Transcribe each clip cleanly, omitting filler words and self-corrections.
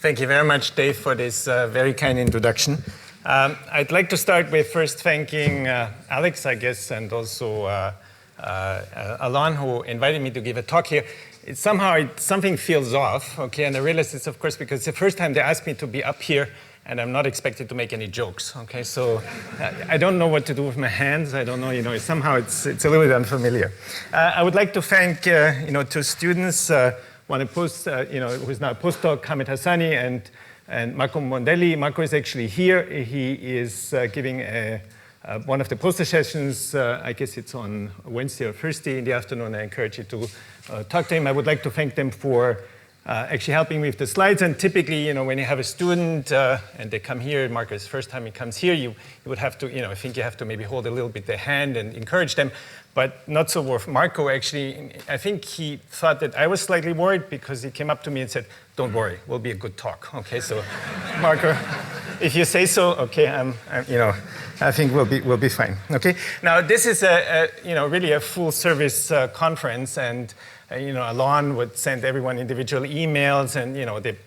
Thank you very much, Dave, for this very kind introduction. I'd like to start with first thanking Alex, I guess, and also Alon, who invited me to give a talk here. Something feels off, okay, and I realize it's, of course, because it's the first time they asked me to be up here, and I'm not expected to make any jokes, okay? So I don't know what to do with my hands. I don't know, somehow it's a little bit unfamiliar. I would like to thank, two students, one who's now a postdoc, Hamid Hassani, and Marco Mondelli. Marco is actually here. He is giving one of the poster sessions. I guess it's on Wednesday or Thursday in the afternoon. I encourage you to talk to him. I would like to thank them for actually helping me with the slides. And typically, when you have a student and they come here, Marco's first time he comes here, you would have to, I think you have to maybe hold a little bit their hand and encourage them. But not so with Marco, actually. I think he thought that I was slightly worried because he came up to me and said, "Don't worry, will be a good talk." Okay, so Marco, if you say so, okay, I think we'll be fine. Okay. Now this is really a full service conference, and Alon would send everyone individual emails, and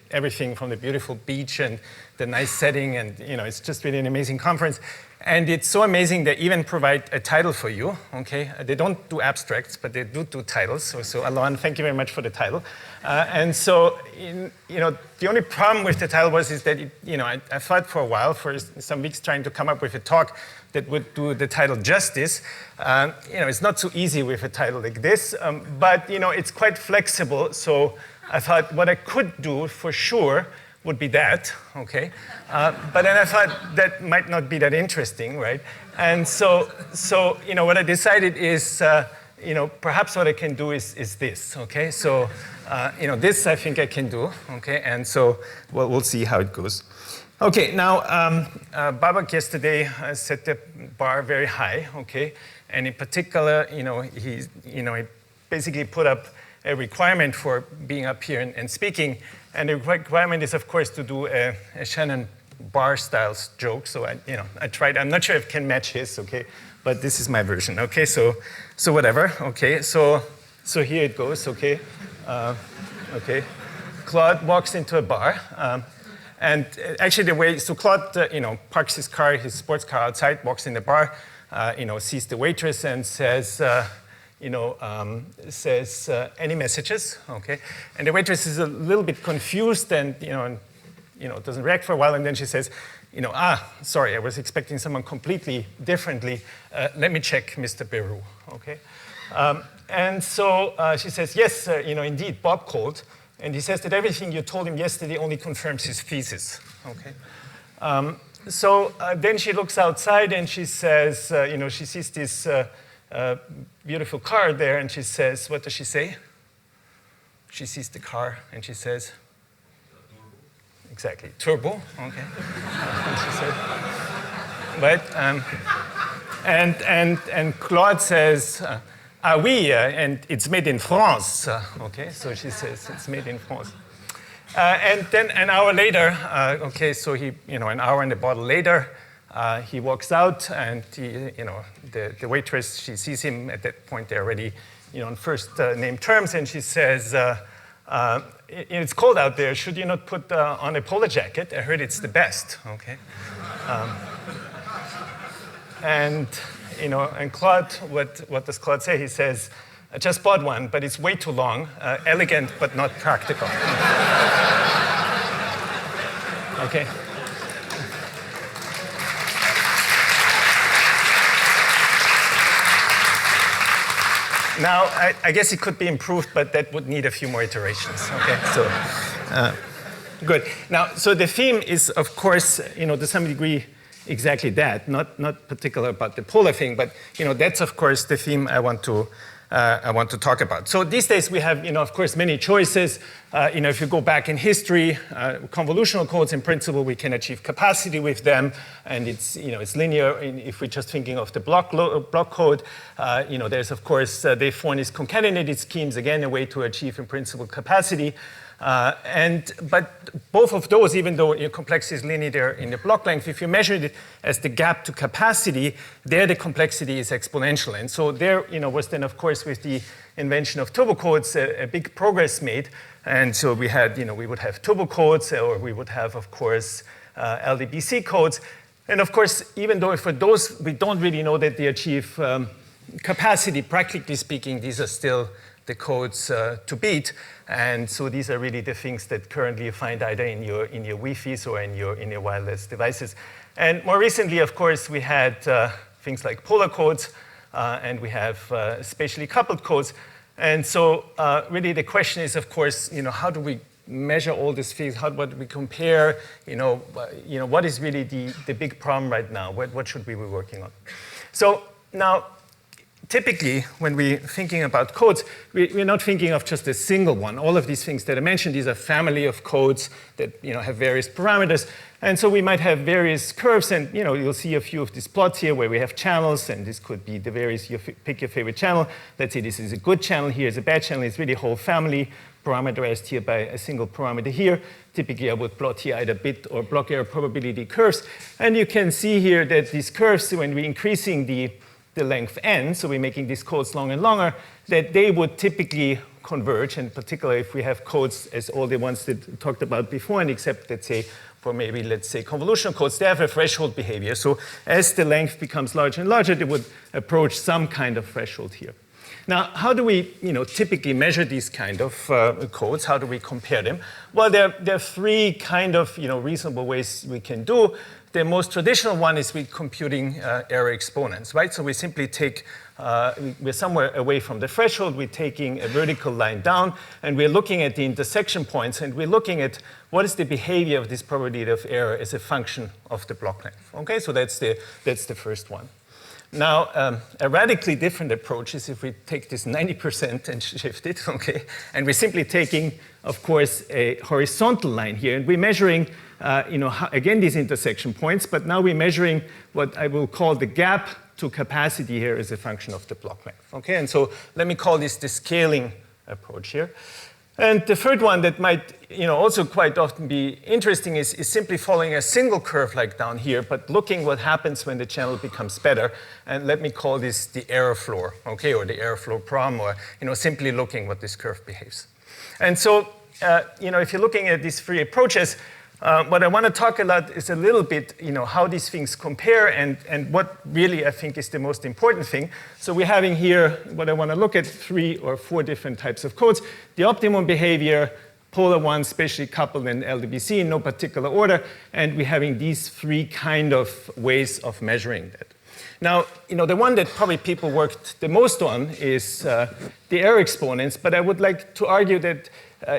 everything from the beautiful beach and the nice setting, and it's just really an amazing conference. And it's so amazing they even provide a title for you, okay? They don't do abstracts, but they do titles. So Alon, thank you very much for the title. And so, the only problem with the title is that, I thought for a while, for some weeks, trying to come up with a talk that would do the title justice. It's not so easy with a title like this, but, it's quite flexible. So I thought what I could do for sure would be that, okay? But then I thought that might not be that interesting, right? And so what I decided is, perhaps what I can do is this, okay? So, this I think I can do, okay? And so we'll see how it goes. Okay, now, Babak yesterday set the bar very high, okay? And in particular, he basically put up a requirement for being up here and speaking. And the requirement is, of course, to do a Shannon bar style joke. So I tried. I'm not sure if I can match his, okay? But this is my version, okay? So whatever, okay? So here it goes, okay? Okay. Claude walks into a bar. And actually the way, so Claude, parks his sports car outside, walks in the bar, sees the waitress and says, any messages, okay? And the waitress is a little bit confused and, doesn't react for a while. And then she says, sorry, I was expecting someone completely differently. Let me check Mr. Beru, okay? And so she says, yes, indeed, Bob called. And he says that everything you told him yesterday only confirms his thesis, okay? Then she looks outside and she says, she sees this beautiful car there, and she says, what does she say? She sees the car, and she says, exactly, turbo, okay. She said, right? And Claude says, ah oui, and it's made in France, okay. So she says it's made in France. And then an hour later, okay, so he, an hour and a bottle later, he walks out, and the waitress, she sees him at that point. They're already, on first name terms, and she says, "It's cold out there. Should you not put on a polo jacket? I heard it's the best." Okay, and Claude, what does Claude say? He says, "I just bought one, but it's way too long, elegant but not practical." Okay. Now, I guess it could be improved, but that would need a few more iterations. Okay, so good. Now, so the theme is, of course, to some degree, exactly that. Not particular about the polar thing, but that's of course the theme I want to talk about. So these days we have, of course, many choices. If you go back in history, convolutional codes, in principle, we can achieve capacity with them, and it's, it's linear. If we're just thinking of the block code, there's, of course, Dave Forney's concatenated schemes, again, a way to achieve, in principle, capacity. But both of those, even though your complexity is linear in the block length, if you measure it as the gap to capacity, there the complexity is exponential. And so there, was then, of course, with the invention of turbo codes, a big progress made. And so we had, we would have turbo codes, or we would have, of course, LDPC codes. And of course, even though for those, we don't really know that they achieve capacity, practically speaking, these are still the codes to beat. And so these are really the things that currently you find either in your Wi-Fi's or in your wireless devices. And more recently, of course, we had things like polar codes, and we have spatially coupled codes. And so really the question is, of course, how do we measure all these things? What do we compare? What is really the big problem right now? What should we be working on? So now, typically, when we're thinking about codes, we're not thinking of just a single one. All of these things that I mentioned, these are family of codes that have various parameters. And so we might have various curves, and you'll see a few of these plots here where we have channels, and this could be the various, pick your favorite channel. Let's say this is a good channel, here is a bad channel. It's really a whole family parameterized here by a single parameter here. Typically, I would plot here either bit or block error probability curves. And you can see here that these curves, when we're increasing the length n, so we're making these codes longer and longer, that they would typically converge, and particularly if we have codes as all the ones that we talked about before, and except, let's say, for maybe, let's say, convolutional codes, they have a threshold behavior. So as the length becomes larger and larger, they would approach some kind of threshold here. Now, how do we typically measure these kind of codes? How do we compare them? Well, there are three kind of reasonable ways we can do. The most traditional one is with computing error exponents, right? So we simply take, we're somewhere away from the threshold, we're taking a vertical line down, and we're looking at the intersection points, and we're looking at what is the behavior of this probability of error as a function of the block length. Okay, so that's the first one. Now, a radically different approach is if we take this 90% and shift it, okay? And we're simply taking, of course, a horizontal line here, and we're measuring, again, these intersection points, but now we're measuring what I will call the gap to capacity here as a function of the block length, okay? And so let me call this the scaling approach here. And the third one that might also quite often be interesting is simply following a single curve like down here, but looking what happens when the channel becomes better. And let me call this the error floor, okay, or the error floor problem, or simply looking what this curve behaves. And so if you're looking at these three approaches, what I want to talk a lot is a little bit, how these things compare and what really I think is the most important thing. So we're having here what I want to look at 3 or 4 different types of codes. The optimum behavior, polar one, spatially coupled, and LDPC in no particular order. And we're having these 3 kind of ways of measuring that. Now, the one that probably people worked the most on is the error exponents, but I would like to argue that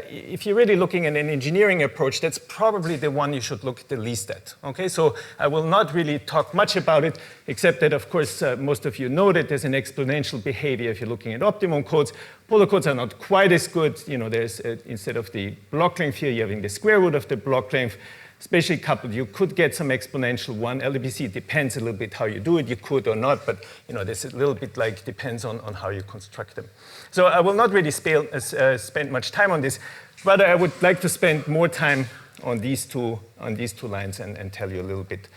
if you're really looking at an engineering approach, that's probably the one you should look the least at. Okay, so I will not really talk much about it, except that, of course, most of you know that there's an exponential behavior if you're looking at optimum codes. Polar codes are not quite as good. There's instead of the block length here, you're having the square root of the block length. Spatially coupled, you could get some exponential one. LDPC depends a little bit how you do it. You could or not, but there's a little bit depends on how you construct them. So I will not really spend much time on this. Rather, I would like to spend more time on these two lines and tell you a little bit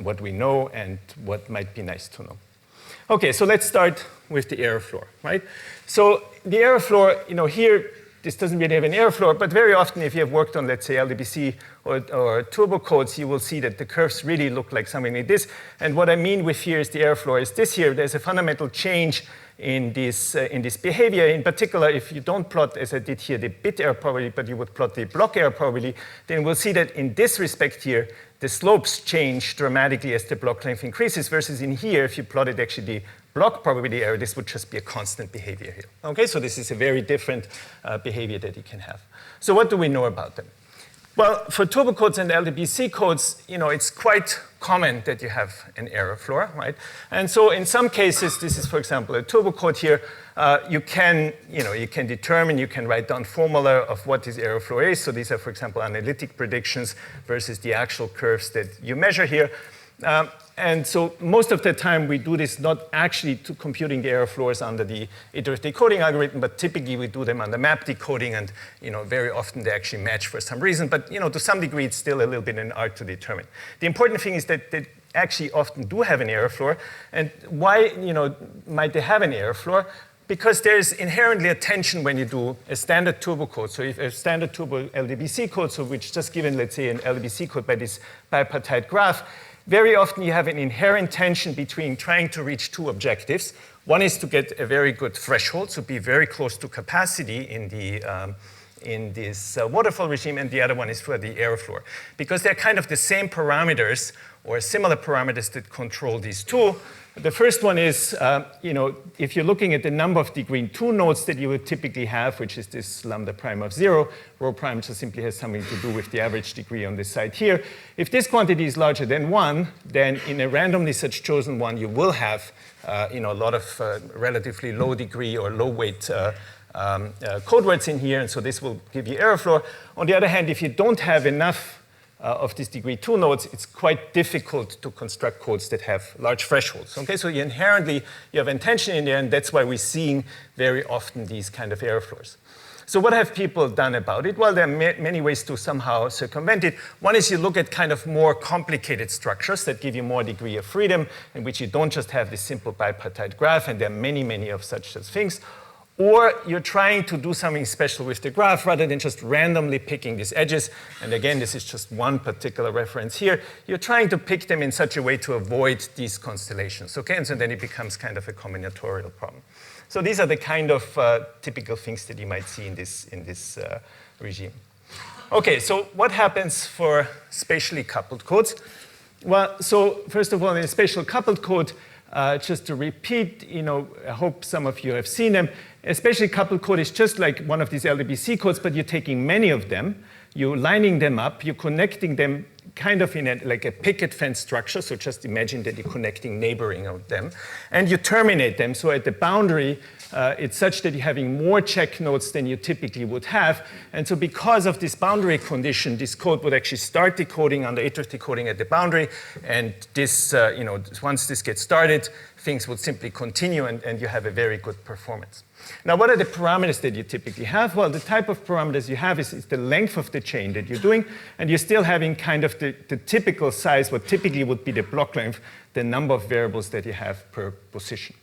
what we know and what might be nice to know. Okay, so let's start with the error floor, right? So the error floor, here, this doesn't really have an error floor, but very often if you have worked on, let's say, LDPC or turbo codes, you will see that the curves really look like something like this. And what I mean with here is the error floor is this here. There's a fundamental change in this behavior. In particular, if you don't plot, as I did here, the bit error probability, but you would plot the block error probability, then we'll see that in this respect here, the slopes change dramatically as the block length increases, versus in here, if you plotted actually the block probability error, this would just be a constant behavior here. Okay, so this is a very different behavior that you can have. So what do we know about them? Well, for turbo codes and LDPC codes, it's quite common that you have an error floor, right? And so in some cases, this is, for example, a turbo code here, you can determine, you can write down formula of what this error floor is. So these are, for example, analytic predictions versus the actual curves that you measure here. And so most of the time we do this not actually to computing the error floors under the iterative decoding algorithm, but typically we do them under map decoding, and very often they actually match for some reason. But to some degree it's still a little bit an art to determine. The important thing is that they actually often do have an error floor. And why might they have an error floor? Because there's inherently a tension when you do a standard turbo code. So if a standard turbo LDPC code, so which just given, let's say, an LDPC code by this bipartite graph, very often you have an inherent tension between trying to reach two objectives. One is to get a very good threshold, so be very close to capacity in this waterfall regime, and the other one is for the airflow. Because they're kind of the same parameters or similar parameters that control these two. The first one is, if you're looking at the number of degree 2 nodes that you would typically have, which is this lambda prime of 0, rho prime just simply has something to do with the average degree on this side here. If this quantity is larger than 1, then in a randomly such chosen one, you will have a lot of relatively low degree or low weight code words in here, and so this will give you error floor. On the other hand, if you don't have enough of these degree 2 nodes, it's quite difficult to construct codes that have large thresholds. Okay, so you have intention in there, and that's why we're seeing very often these kind of error floors. So what have people done about it? Well, there are many ways to somehow circumvent it. One is you look at kind of more complicated structures that give you more degree of freedom, in which you don't just have this simple bipartite graph, and there are many, many of such things. Or you're trying to do something special with the graph rather than just randomly picking these edges. And again, this is just one particular reference here. You're trying to pick them in such a way to avoid these constellations. Okay, and so then it becomes kind of a combinatorial problem. So these are the kind of typical things that you might see in this regime. Okay, so what happens for spatially coupled codes? Well, so first of all, in a spatial coupled code, just to repeat, I hope some of you have seen them. Especially coupled code is just like one of these LDPC codes, but you're taking many of them, you're lining them up, you're connecting them kind of in like a picket fence structure. So just imagine that you're connecting neighboring of them, and you terminate them. So at the boundary, it's such that you're having more check nodes than you typically would have. And so because of this boundary condition, this code would actually start decoding under iterative decoding at the boundary. And this, once this gets started, things would simply continue, and you have a very good performance. Now, what are the parameters that you typically have? Well, the type of parameters you have is the length of the chain that you're doing, and you're still having kind of the typical size, what typically would be the block length, the number of variables that you have per position.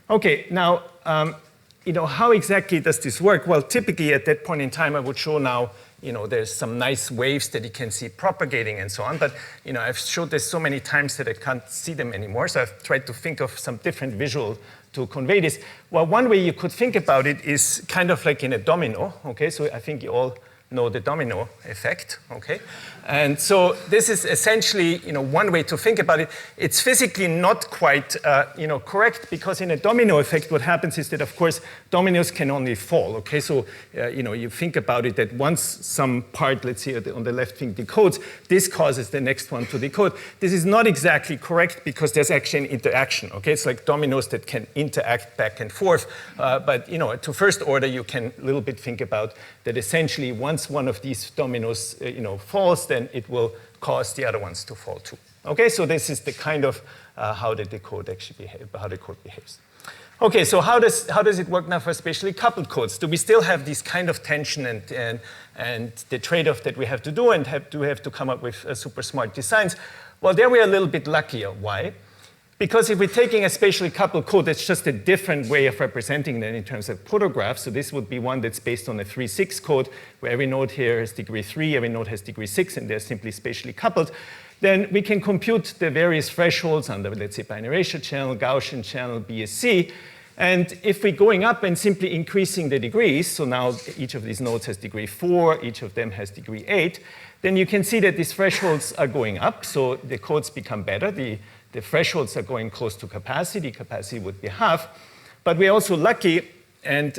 Okay, now, how exactly does this work? Well, typically at that point in time, I would show now, there's some nice waves that you can see propagating and so on, but, I've showed this so many times that I can't see them anymore, so I've tried to think of some different visual to convey this. Well, one way you could think about it is kind of like in a domino, okay? So I think you all know the domino effect, okay? And so this is essentially, one way to think about it. It's physically not quite, correct, because in a domino effect, what happens is that, of course, dominoes can only fall, okay? So, you think about it that once some part, let's say on the left thing decodes, this causes the next one to decode. This is not exactly correct because there's actually an interaction, okay? It's like dominoes that can interact back and forth. But, to first order, you can a little bit think about that essentially once one of these dominoes, falls, then it will cause the other ones to fall too. Okay, so this is the kind of how the code actually behaves. Okay, so how does it work now for spatially coupled codes? Do we still have this kind of tension and the trade-off that we have to do, and do we have to come up with super smart designs? Well, there we're a little bit luckier. Why? Because if we're taking a spatially coupled code, that's just a different way of representing them in terms of photographs. So this would be one that's based on a 3-6 code, where every node here has degree 3, every node has degree 6, and they're simply spatially coupled. Then we can compute the various thresholds under, let's say, binary ratio channel, Gaussian channel, BSC. And if we're going up and simply increasing the degrees, so now each of these nodes has degree 4, each of them has degree 8, then you can see that these thresholds are going up, so the codes become better. The thresholds are going close to capacity. Capacity would be half. But we're also lucky, and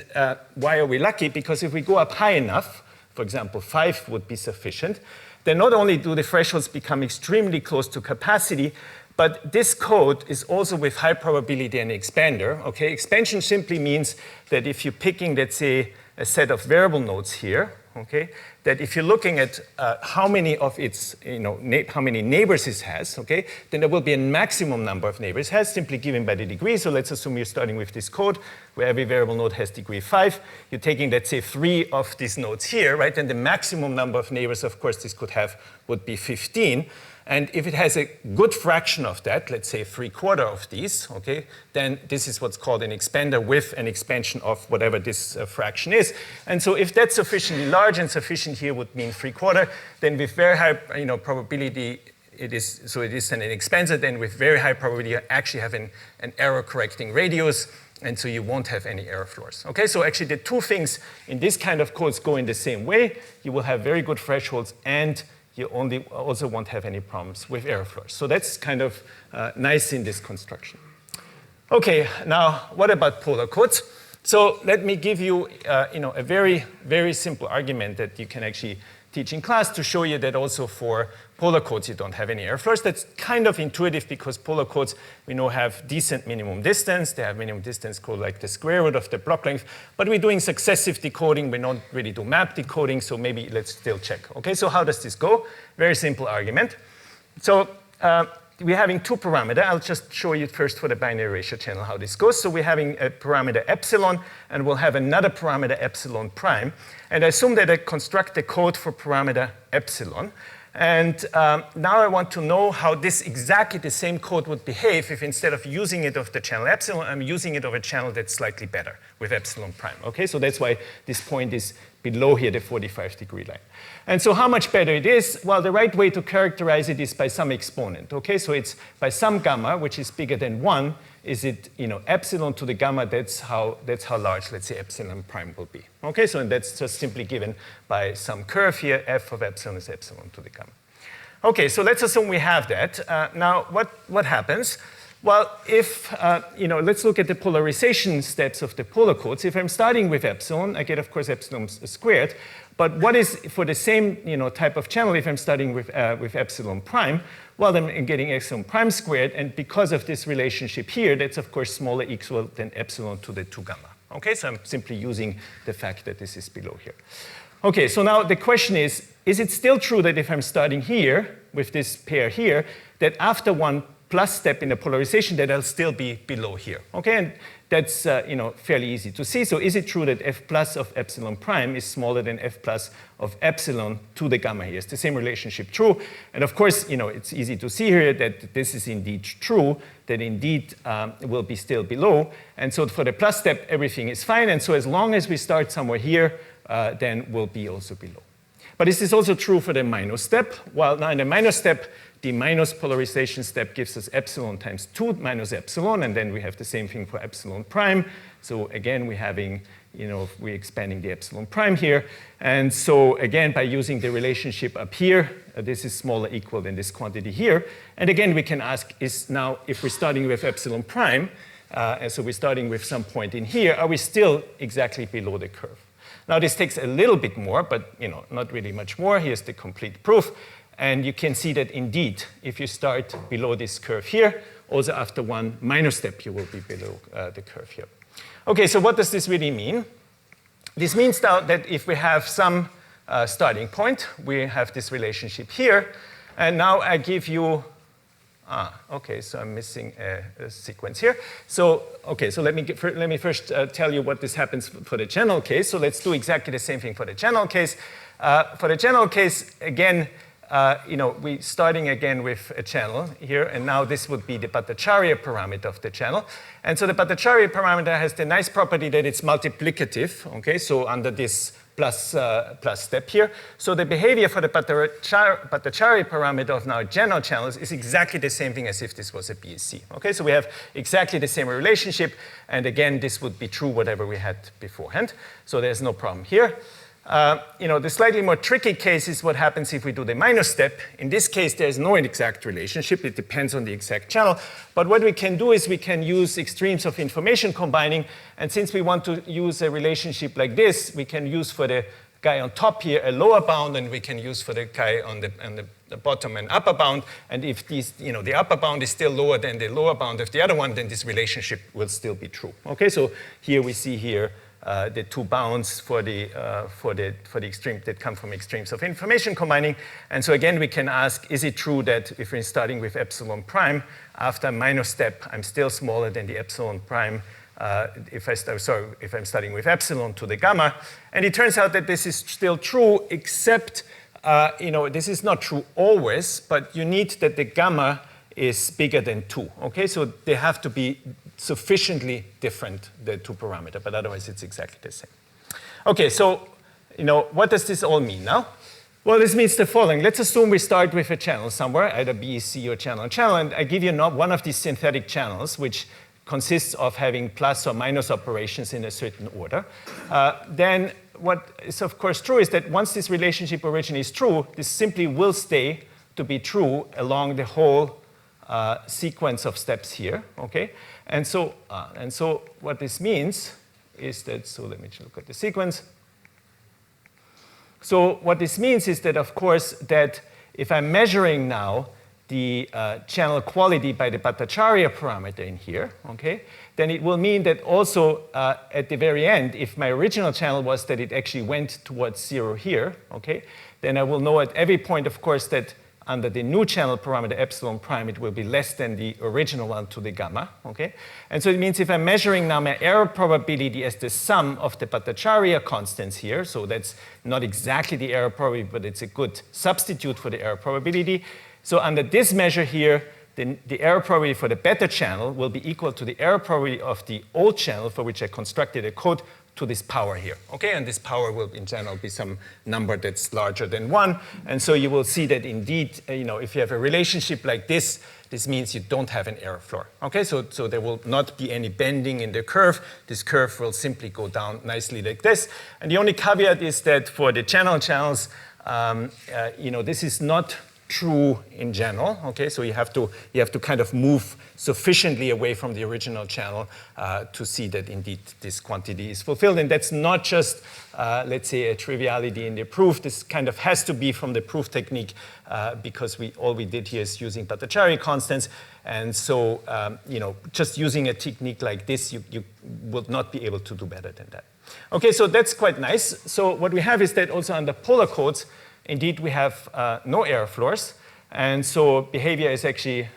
why are we lucky? Because if we go up high enough, for example, 5 would be sufficient, then not only do the thresholds become extremely close to capacity, but this code is also with high probability an expander. Okay? Expansion simply means that if you're picking, let's say, a set of variable nodes here, okay, that if you're looking at how many of its, how many neighbors it has, okay, then there will be a maximum number of neighbors it has, simply given by the degree. So let's assume you're starting with this code, where every variable node has degree 5. You're taking, let's say, 3 of these nodes here, right? And the maximum number of neighbors, of course, this could have would be 15. And if it has a good fraction of that, let's say 3/4 of these, okay, then this is what's called an expander with an expansion of whatever this fraction is. And so if that's sufficiently large, and sufficient here would mean 3/4, then with very high probability, it is an expander, then with very high probability you actually have an error correcting radius, and so you won't have any error floors. Okay, so actually the two things in this kind of codes go in the same way. You will have very good thresholds, and you also won't have any problems with error floors. So that's kind of nice in this construction. Okay, now what about polar codes? So let me give you, a very, very simple argument that you can actually teach in class to show you that also for polar codes you don't have any error floors. That's kind of intuitive because polar codes we know have decent minimum distance. They have minimum distance called like the square root of the block length, but we're doing successive decoding. We don't really do map decoding, so maybe let's still check. Okay, so how does this go? Very simple argument. So we're having two parameters. I'll just show you first for the binary ratio channel how this goes. So we're having a parameter epsilon, and we'll have another parameter epsilon prime. And I assume that I construct the code for parameter epsilon. And now I want to know how this exactly the same code would behave if instead of using it of the channel epsilon, I'm using it of a channel that's slightly better with epsilon prime. Okay, so that's why this point is below here, the 45-degree line. And so how much better it is? Well, the right way to characterize it is by some exponent. Okay, so it's by some gamma, which is bigger than 1. Is it epsilon to the gamma? That's how large, let's say, epsilon prime will be. Okay, so that's just simply given by some curve here. F of epsilon is epsilon to the gamma. Okay, so let's assume we have that. Now, what happens? Well, if, let's look at the polarization steps of the polar codes. If I'm starting with epsilon, I get, of course, epsilon squared. But what is, for the same type of channel, if I'm starting with epsilon prime, well, then I'm getting epsilon prime squared. And because of this relationship here, that's, of course, smaller equal than epsilon to the 2 gamma. Okay, so I'm simply using the fact that this is below here. Okay, so now the question is it still true that if I'm starting here with this pair here, that after one plus step in the polarization that I'll still be below here? Okay, and that's fairly easy to see. So is it true that f plus of epsilon prime is smaller than f plus of epsilon to the gamma here? Is the same relationship true? And of course, it's easy to see here that this is indeed true, that indeed will be still below. And so for the plus step, everything is fine. And so as long as we start somewhere here, then we'll be also below. But is this also true for the minus step? Well, now in the minus step, the minus polarization step gives us epsilon times 2 minus epsilon, and then we have the same thing for epsilon prime. So again, we're having, we're expanding the epsilon prime here. And so again, by using the relationship up here, this is smaller equal than this quantity here. And again, we can ask, is now, if we're starting with epsilon prime, and so we're starting with some point in here, are we still exactly below the curve? Now, this takes a little bit more, but not really much more. Here's the complete proof. And you can see that indeed, if you start below this curve here, also after one minus step, you will be below the curve here. Okay, so what does this really mean? This means now that if we have some starting point, we have this relationship here. And now I give you, okay, so I'm missing a sequence here. So, okay, so let me first tell you what this happens for the channel case. So let's do exactly the same thing for the channel case. For the channel case, again, we're starting again with a channel here, and now this would be the Bhattacharya parameter of the channel. And so the Bhattacharya parameter has the nice property that it's multiplicative, okay, so under this plus step here. So the behavior for the Bhattacharya parameter of now general channels is exactly the same thing as if this was a BSC. Okay, so we have exactly the same relationship, and again, this would be true whatever we had beforehand. So there's no problem here. The slightly more tricky case is what happens if we do the minus step. In this case, there's no exact relationship. It depends on the exact channel. But what we can do is we can use extremes of information combining. And since we want to use a relationship like this, we can use for the guy on top here a lower bound, and we can use for the guy on the bottom an upper bound. And if these, the upper bound is still lower than the lower bound of the other one, then this relationship will still be true. Okay, so here we see here the two bounds for the extreme that come from extremes of information combining. And so again, we can ask, is it true that if we're starting with epsilon prime, after minus step, I'm still smaller than the epsilon prime if I'm starting with epsilon to the gamma. And it turns out that this is still true, except this is not true always, but you need that the gamma is bigger than 2. Okay, so they have to be sufficiently different, the two parameter, but otherwise it's exactly the same. Okay, so what does this all mean now? Well, this means the following. Let's assume we start with a channel somewhere, either B, C, or channel, and I give you one of these synthetic channels, which consists of having plus or minus operations in a certain order. Then what is of course true is that once this relationship origin is true, this simply will stay to be true along the whole sequence of steps here, okay? And so what this means is that, so let me just look at the sequence. So what this means is that, of course, that if I'm measuring now the channel quality by the Bhattacharya parameter in here, okay, then it will mean that also at the very end, if my original channel was that it actually went towards 0 here, okay, then I will know at every point, of course, that under the new channel parameter epsilon prime, it will be less than the original one to the gamma, okay? And so it means if I'm measuring now my error probability as the sum of the Bhattacharya constants here, so that's not exactly the error probability, but it's a good substitute for the error probability. So under this measure here, the error probability for the better channel will be equal to the error probability of the old channel for which I constructed a code to this power here, okay? And this power will in general be some number that's larger than 1. And so you will see that indeed, if you have a relationship like this, this means you don't have an error floor, okay? So there will not be any bending in the curve. This curve will simply go down nicely like this. And the only caveat is that for the channels, this is not true in general, okay? So you have to kind of move sufficiently away from the original channel to see that indeed this quantity is fulfilled. And that's not just, let's say, a triviality in the proof. This kind of has to be from the proof technique because all we did here is using Bhattacharya constants. And so, just using a technique like this, you would not be able to do better than that. Okay, so that's quite nice. So what we have is that also under polar codes, indeed, we have no error floors. And so behavior is actually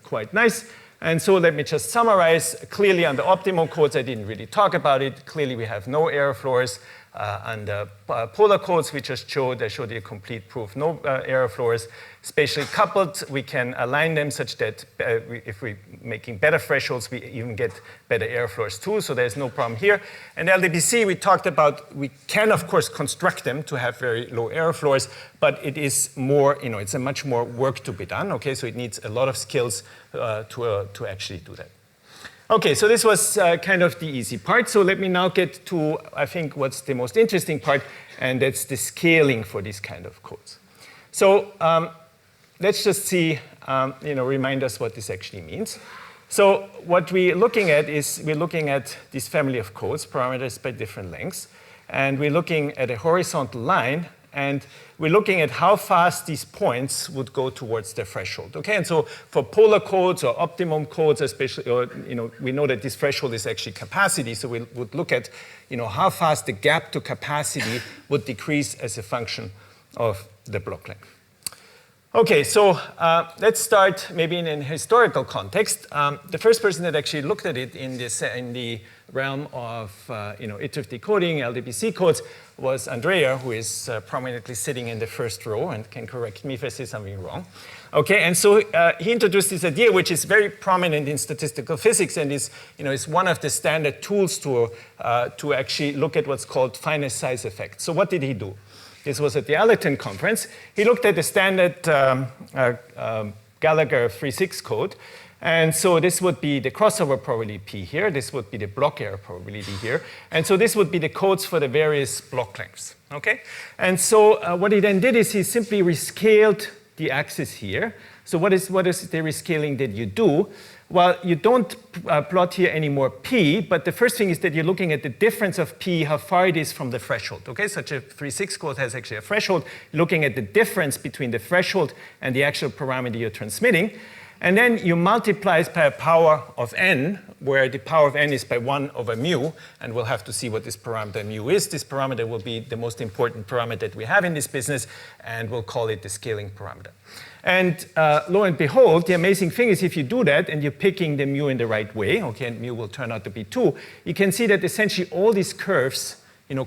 quite nice. And so let me just summarize. Clearly, under optimum codes, I didn't really talk about it. Clearly, we have no error floors. Under polar codes, we just showed, I showed you a complete proof, no error floors. Spatially coupled, we can align them such that if we're making better thresholds, we even get better error floors too, so there's no problem here. And LDPC, we talked about, we can, of course, construct them to have very low error floors, but it is more, it's a much more work to be done, okay? So it needs a lot of skills to actually do that. Okay, so this was kind of the easy part. So let me now get to, I think, what's the most interesting part, and that's the scaling for these kind of codes. So let's just see, remind us what this actually means. So what we're looking at is we're looking at this family of codes, parameters by different lengths, and we're looking at a horizontal line, and we're looking at how fast these points would go towards the threshold. Okay, and so for polar codes or optimum codes, especially, we know that this threshold is actually capacity, so we would look at, how fast the gap to capacity would decrease as a function of the block length. Okay, so let's start maybe in a historical context. The first person that actually looked at it in the realm of iterative decoding, LDPC codes, was Andrea, who is prominently sitting in the first row and can correct me if I say something wrong. Okay, and so he introduced this idea, which is very prominent in statistical physics and is one of the standard tools to actually look at what's called finite size effect. So what did he do? This was at the Allerton conference. He looked at the standard Gallagher 3-6 code. And so this would be the crossover probability P here. This would be the block error probability here. And so this would be the codes for the various block lengths. Okay? And so what he then did is he simply rescaled the axis here. So what is the rescaling that you do? Well, you don't plot here anymore P, but the first thing is that you're looking at the difference of P, how far it is from the threshold. Okay, such a 3-6 code has actually a threshold, looking at the difference between the threshold and the actual parameter you're transmitting. and then you multiply it by a power of n, where the power of n is by 1 over mu, and we'll have to see what this parameter mu is. This parameter will be the most important parameter that we have in this business, and we'll call it the scaling parameter. And lo and behold, the amazing thing is if you do that and you're picking the mu in the right way, okay, and mu will turn out to be 2, you can see that essentially all these curves,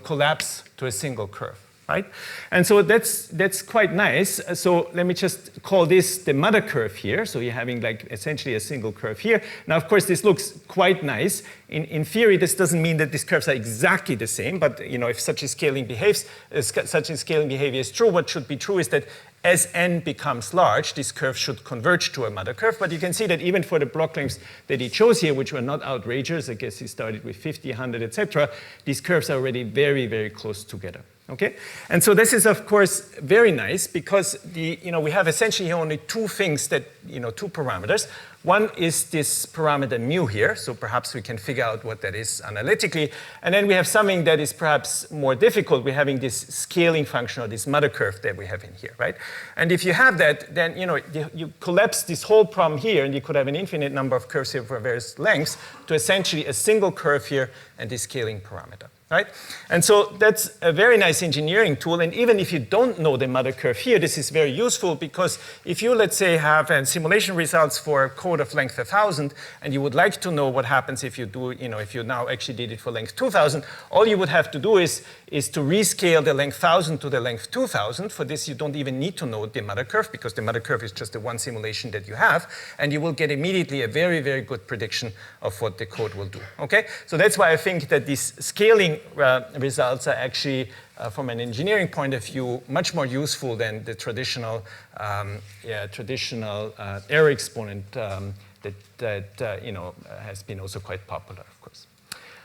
collapse to a single curve. Right? And so that's quite nice. So let me just call this the mother curve here. So you're having like essentially a single curve here. Now, of course, this looks quite nice. In theory, this doesn't mean that these curves are exactly the same, but if such a scaling behavior is true, what should be true is that as n becomes large, this curve should converge to a mother curve. But you can see that even for the block lengths that he chose here, which were not outrageous, I guess he started with 50, 100, etc., these curves are already very, very close together. Okay? And so this is, of course, very nice because we have essentially only two things that, two parameters. One is this parameter mu here, so perhaps we can figure out what that is analytically. And then we have something that is perhaps more difficult. We're having this scaling function or this mother curve that we have in here, right? And if you have that, then you collapse this whole problem here, and you could have an infinite number of curves here for various lengths to essentially a single curve here and this scaling parameter. Right? And so that's a very nice engineering tool. And even if you don't know the mother curve here, this is very useful because if you, let's say, have simulation results for a code of length 1,000, and you would like to know what happens if you do, if you now actually did it for length 2,000, all you would have to do is to rescale the length 1,000 to the length 2,000. For this, you don't even need to know the mother curve because the mother curve is just the one simulation that you have, and you will get immediately a very, very good prediction of what the code will do. Okay? So that's why I think that this scaling results are actually, from an engineering point of view, much more useful than the traditional error exponent that has been also quite popular, of course.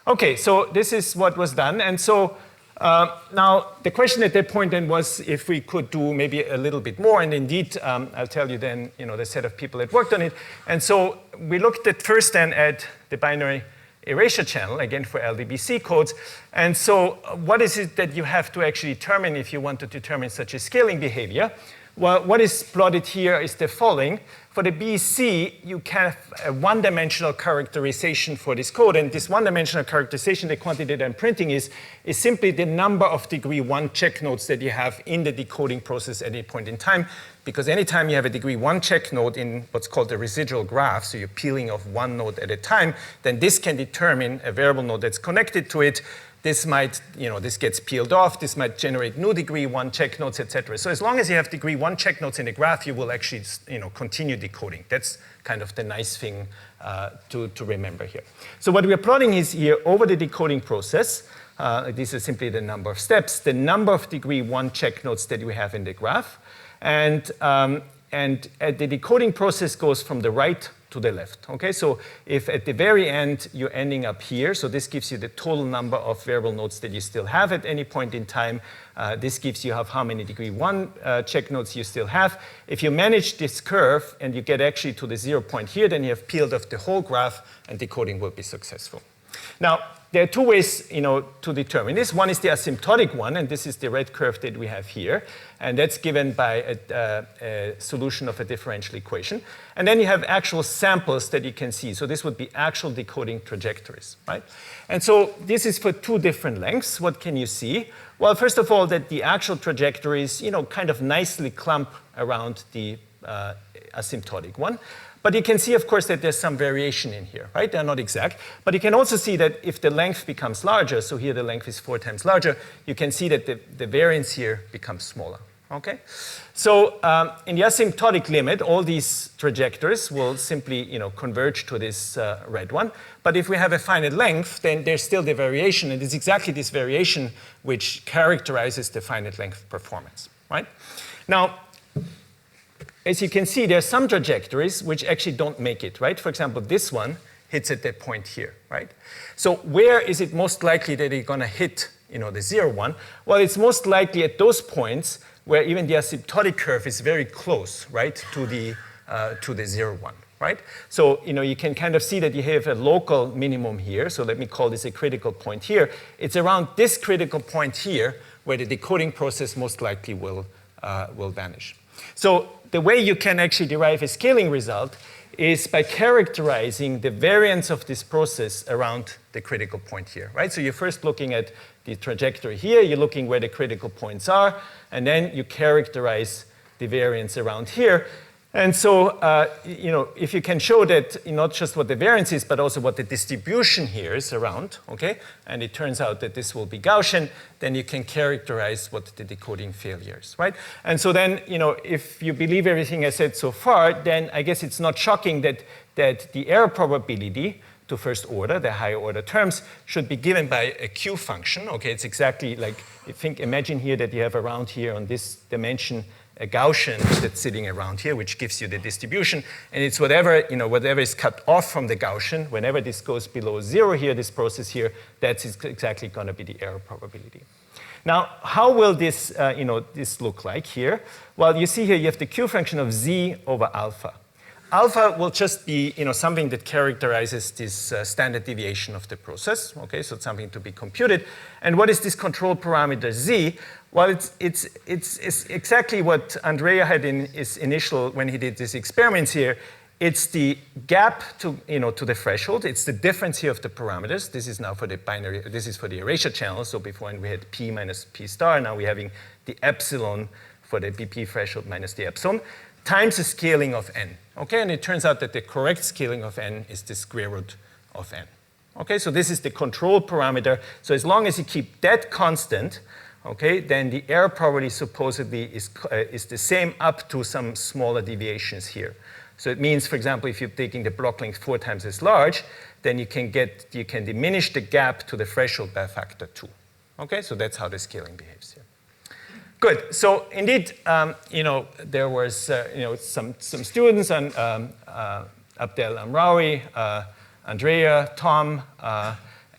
Okay, so this is what was done, and so now the question at that point then was if we could do maybe a little bit more, and indeed I'll tell you then the set of people that worked on it, and so we looked at first then at the binary erasure channel, again for LDPC codes. And so what is it that you have to actually determine if you want to determine such a scaling behavior? Well, what is plotted here is the following. For the BC, you can have a one-dimensional characterization for this code. And this one-dimensional characterization, the quantity that I'm printing is simply the number of degree 1 check nodes that you have in the decoding process at any point in time. Because anytime you have a degree 1 check node in what's called the residual graph, so you're peeling off one node at a time, then this can determine a variable node that's connected to it. This might, this gets peeled off. This might generate new degree 1 check nodes, etc. So as long as you have degree 1 check nodes in the graph, you will actually, continue decoding. That's kind of the nice thing to remember here. So what we're plotting is here over the decoding process. This is simply the number of steps, the number of degree 1 check nodes that we have in the graph. And the decoding process goes from the right to the left. Okay, so if at the very end you're ending up here, so this gives you the total number of variable nodes that you still have at any point in time. This gives you how many degree 1 check nodes you still have. If you manage this curve and you get actually to the 0 point here, then you have peeled off the whole graph and decoding will be successful. Now, there are two ways, to determine this. One is the asymptotic one, and this is the red curve that we have here, and that's given by a solution of a differential equation. And then you have actual samples that you can see. So this would be actual decoding trajectories, right? And so this is for two different lengths. What can you see? Well, first of all, that the actual trajectories, kind of nicely clump around the asymptotic one. But you can see, of course, that there's some variation in here, right? They're not exact. But you can also see that if the length becomes larger, so here the length is 4 times larger, you can see that the variance here becomes smaller, okay? So in the asymptotic limit, all these trajectories will simply, converge to this red one. But if we have a finite length, then there's still the variation, and it's exactly this variation which characterizes the finite length performance, right? Now, as you can see, there are some trajectories which actually don't make it, right? For example, this one hits at that point here, right? So where is it most likely that it's going to hit, the 0, 1? Well, it's most likely at those points where even the asymptotic curve is very close, right, to the 0, 1, right? So, you can kind of see that you have a local minimum here. So let me call this a critical point here. It's around this critical point here where the decoding process most likely will vanish. So the way you can actually derive a scaling result is by characterizing the variance of this process around the critical point here, right? So you're first looking at the trajectory here, you're looking where the critical points are, and then you characterize the variance around here. And so, if you can show that not just what the variance is, but also what the distribution here is around, okay, and it turns out that this will be Gaussian, then you can characterize what the decoding failure is, right? And so then, if you believe everything I said so far, then I guess it's not shocking that the error probability to first order, the higher order terms, should be given by a Q function, okay? It's exactly like, imagine here that you have around here on this dimension a Gaussian that's sitting around here, which gives you the distribution, and it's whatever is cut off from the Gaussian, whenever this goes below 0 here, this process here, that's exactly going to be the error probability. Now, how will this, this look like here? Well, you see here you have the Q function of z over alpha. Alpha will just be, something that characterizes this standard deviation of the process. Okay, so it's something to be computed. And what is this control parameter z? Well, it's exactly what Andrea had in his initial when he did these experiments here. It's the gap to the threshold. It's the difference here of the parameters. This is now for the binary. This is for the erasure channel. So before we had p minus p star. Now we're having the epsilon for the BP threshold minus the epsilon times the scaling of n. Okay, and it turns out that the correct scaling of n is the square root of n. Okay, so this is the control parameter. So as long as you keep that constant, okay, then the error probability supposedly is the same up to some smaller deviations here. So it means, for example, if you're taking the block length 4 times as large, then you can diminish the gap to the threshold by a factor 2. Okay, so that's how the scaling behaves here. Good. So indeed, there was some students on Abdel Amraoui, Andrea, Tom,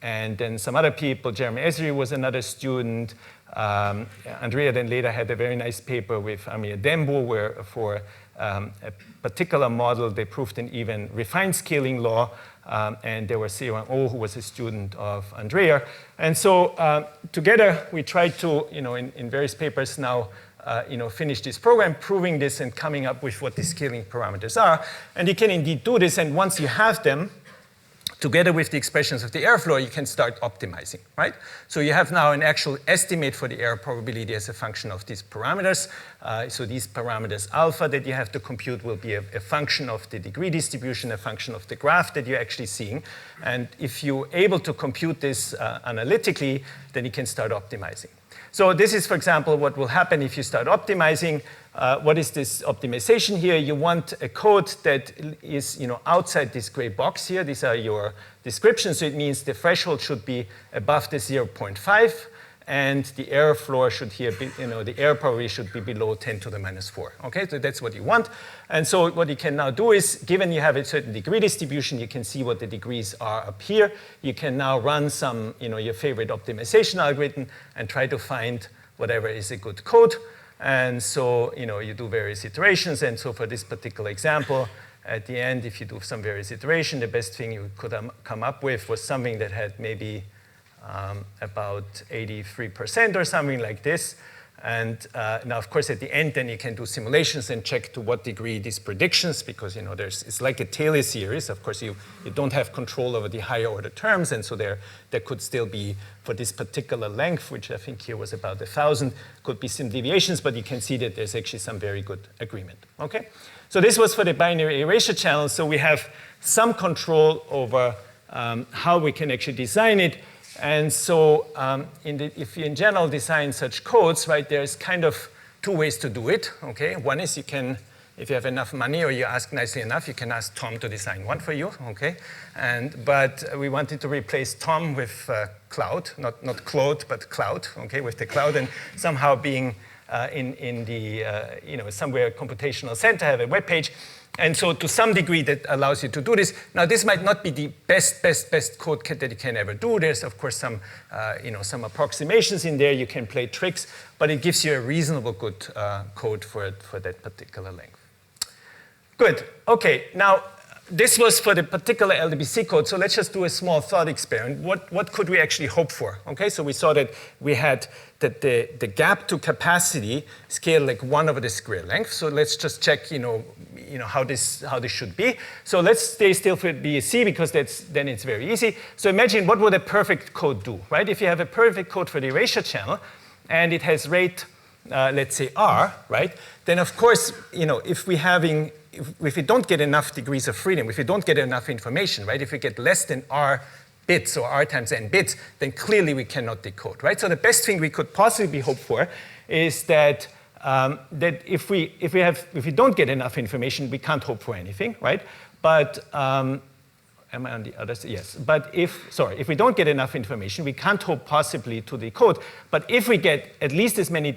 and then some other people. Jeremy Esri was another student. Andrea then later had a very nice paper with Amir Dembo, where for a particular model they proved an even refined scaling law. And there was Seowan Oh, who was a student of Andrea. And so together we tried to, in various papers now, finish this program, proving this and coming up with what the scaling parameters are. And you can indeed do this. And once you have them, together with the expressions of the error floor, you can start optimizing, right? So you have now an actual estimate for the error probability as a function of these parameters. So these parameters alpha that you have to compute will be a function of the degree distribution, a function of the graph that you're actually seeing. And if you're able to compute this analytically, then you can start optimizing. So this is, for example, what will happen if you start optimizing. What is this optimization here? You want a code that is outside this gray box here. These are your descriptions. So it means the threshold should be above the 0.5, and the error floor should here be, the error probability should be below 10 to the minus 4. Okay, so that's what you want. And so what you can now do is, given you have a certain degree distribution, you can see what the degrees are up here. You can now run some, your favorite optimization algorithm and try to find whatever is a good code. And so, you do various iterations. And so for this particular example, at the end, if you do some various iteration, the best thing you could come up with was something that had maybe about 83% or something like this. And now, of course, at the end, then you can do simulations and check to what degree these predictions, because it's like a Taylor series. Of course, you don't have control over the higher order terms, and so there could still be, for this particular length, which I think here was about 1,000, could be some deviations, but you can see that there's actually some very good agreement. Okay, so this was for the binary erasure channel. So we have some control over how we can actually design it. And so if you in general design such codes, right, there's kind of 2 ways to do it, okay? One is you can, if you have enough money or you ask nicely enough, you can ask Tom to design one for you, okay? But we wanted to replace Tom with Cloud, not Claude, but Cloud, okay, with the cloud, and somehow being in the, somewhere computational center, have a web page. And so to some degree that allows you to do this. Now this might not be the best code that you can ever do. There's of course some, some approximations in there. You can play tricks, but it gives you a reasonable good code for that particular length. Good, okay, now this was for the particular LDPC code, so let's just do a small thought experiment. What could we actually hope for? Okay, so we saw that we had that the gap to capacity scaled like 1 over the square length. So let's just check, how this should be. So let's stay still for BSC because then it's very easy. So imagine what would a perfect code do, right? If you have a perfect code for the erasure channel and it has rate, let's say R, right? Then of course, if we don't get enough degrees of freedom, if we don't get enough information, right? If we get less than R bits or R times n bits, then clearly we cannot decode, right? So the best thing we could possibly hope for is that if we don't get enough information, we can't hope for anything, right? But am I on the other side? Yes. But if we don't get enough information, we can't hope possibly to decode. But if we get at least as many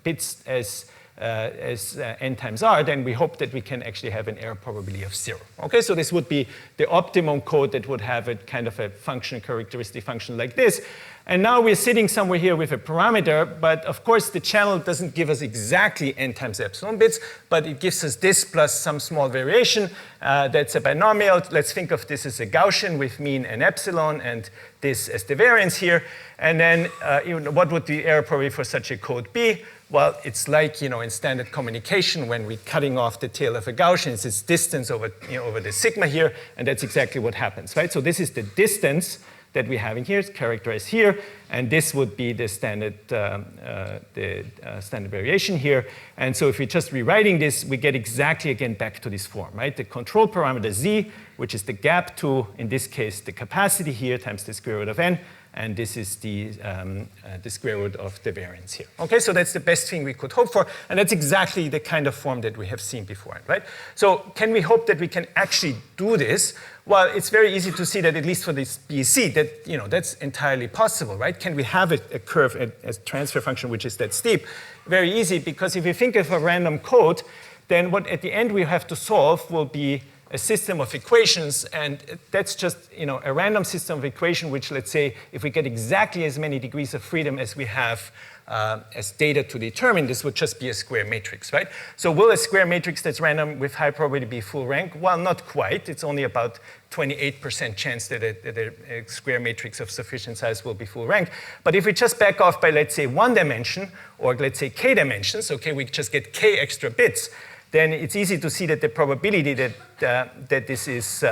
bits as n times r, then we hope that we can actually have an error probability of 0. Okay, so this would be the optimum code that would have a kind of a characteristic function like this. And now we're sitting somewhere here with a parameter, but of course the channel doesn't give us exactly n times epsilon bits, but it gives us this plus some small variation. That's a binomial. Let's think of this as a Gaussian with mean and epsilon, and this as the variance here. And then what would the error probability for such a code be? Well, it's like, in standard communication when we're cutting off the tail of a Gaussian, it's this distance over, over the sigma here, and that's exactly what happens, right? So this is the distance that we have in here, it's characterized here, and this would be the standard, standard variation here. And so if we're just rewriting this, we get exactly, again, back to this form, right? The control parameter z, which is the gap to, in this case, the capacity here times the square root of n, and this is the square root of the variance here. Okay, so that's the best thing we could hope for, and that's exactly the kind of form that we have seen before, right? So can we hope that we can actually do this? Well, it's very easy to see that at least for this BC, that that's entirely possible, right? Can we have a curve, a transfer function which is that steep? Very easy, because if you think of a random code, then what at the end we have to solve will be a system of equations, and that's just a random system of equation which, let's say, if we get exactly as many degrees of freedom as we have as data to determine, this would just be a square matrix, right? So will a square matrix that's random with high probability be full rank? Well, not quite. It's only about 28% chance that a square matrix of sufficient size will be full rank. But if we just back off by, let's say, 1 dimension, or let's say k dimensions, okay, we just get k extra bits, then it's easy to see that the probability that this is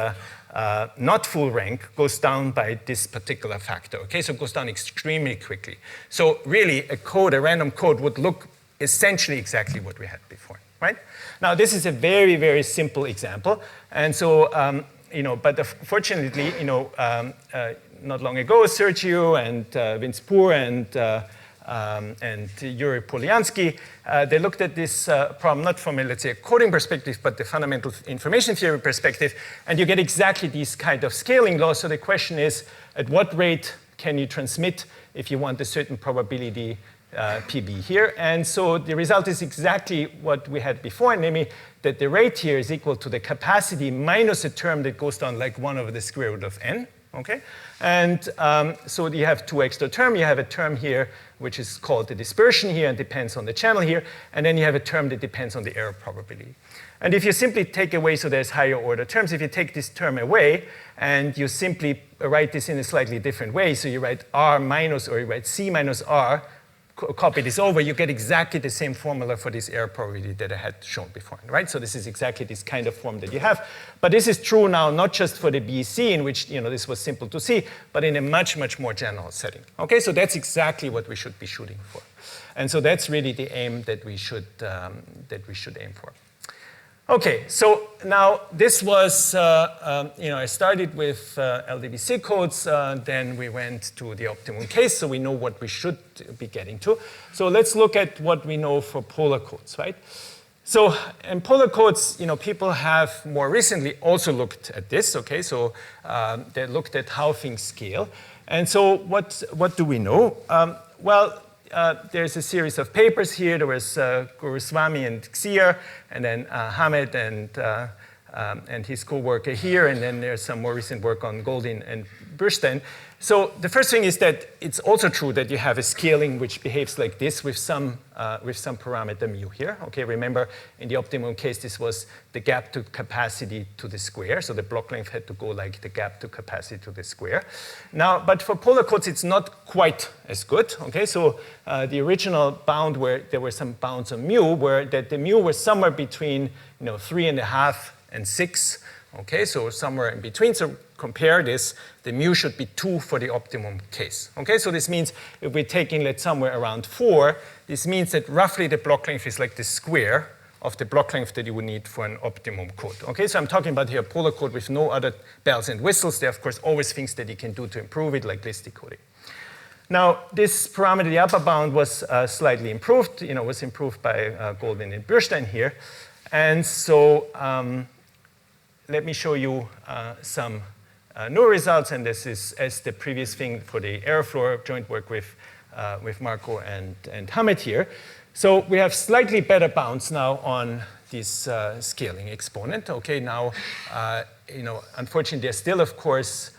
not full rank goes down by this particular factor. Okay, so it goes down extremely quickly. So really, a random code would look essentially exactly what we had before, right? Now, this is a very, very simple example, and so but fortunately, not long ago, Sergio and Vince Poor and Yuri Polyansky, they looked at this problem not from a, let's say, a coding perspective, but the fundamental information theory perspective, and you get exactly these kind of scaling laws. So the question is, at what rate can you transmit if you want a certain probability PB here? And so the result is exactly what we had before, namely that the rate here is equal to the capacity minus a term that goes down like 1 over the square root of n. Okay, and so you have 2 extra terms. You have a term here which is called the dispersion here and depends on the channel here, and then you have a term that depends on the error probability. And if you simply take away, so there's higher order terms, if you take this term away and you simply write this in a slightly different way, so you write r minus, or you write c minus r, copy this over, you get exactly the same formula for this error probability that I had shown before, right? So this is exactly this kind of form that you have. But this is true now not just for the BC, in which this was simple to see, but in a much, much more general setting. Okay, so that's exactly what we should be shooting for. And so that's really the aim that we should aim for. Okay, so now this was, I started with LDPC codes, then we went to the optimum case, so we know what we should be getting to. So let's look at what we know for polar codes, right? So in polar codes, people have more recently also looked at this, okay? So they looked at how things scale. And so what do we know? There's a series of papers here. There was Guruswamy and Xier, and then Hamed and his co-worker here, and then there's some more recent work on Goldin and Burstein. So the first thing is that it's also true that you have a scaling which behaves like this with some parameter mu here. Okay, remember in the optimum case this was the gap to capacity to the square, so the block length had to go like the gap to capacity to the square. Now, but for polar codes it's not quite as good. Okay, so the original bound where there were some bounds on mu were that the mu was somewhere between 3.5 and 6. Okay, so somewhere in between. So compare this, the mu should be 2 for the optimum case. Okay, so this means if we're taking, let's somewhere around 4, this means that roughly the block length is like the square of the block length that you would need for an optimum code. Okay, so I'm talking about here a polar code with no other bells and whistles. There are, of course, always things that you can do to improve it, like list decoding. Now, this parameter, the upper bound, was slightly improved. Was improved by Goldwyn and Bürstein here. And so let me show you some new results, and this is as the previous thing for the error floor joint work with Marco and Hamid here. So we have slightly better bounds now on this scaling exponent. Okay, now unfortunately there's still, of course,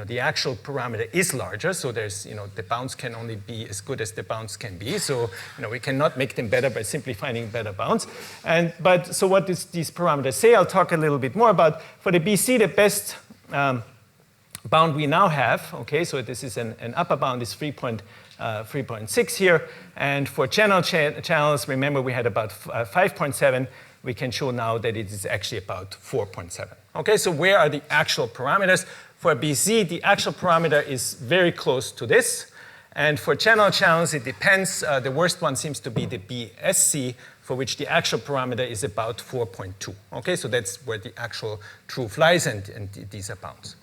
the actual parameter is larger, so there's, the bounds can only be as good as the bounds can be. So, we cannot make them better by simply finding better bounds. But so what these parameters say, I'll talk a little bit more about. For the BC, the best bound we now have, okay, so this is an upper bound is 3.6 here. And for channels, remember we had about 5.7. We can show now that it is actually about 4.7. Okay, so where are the actual parameters? For BC, the actual parameter is very close to this. And for channels, it depends. The worst one seems to be the BSC, for which the actual parameter is about 4.2. Okay, so that's where the actual truth lies, and these are bounds.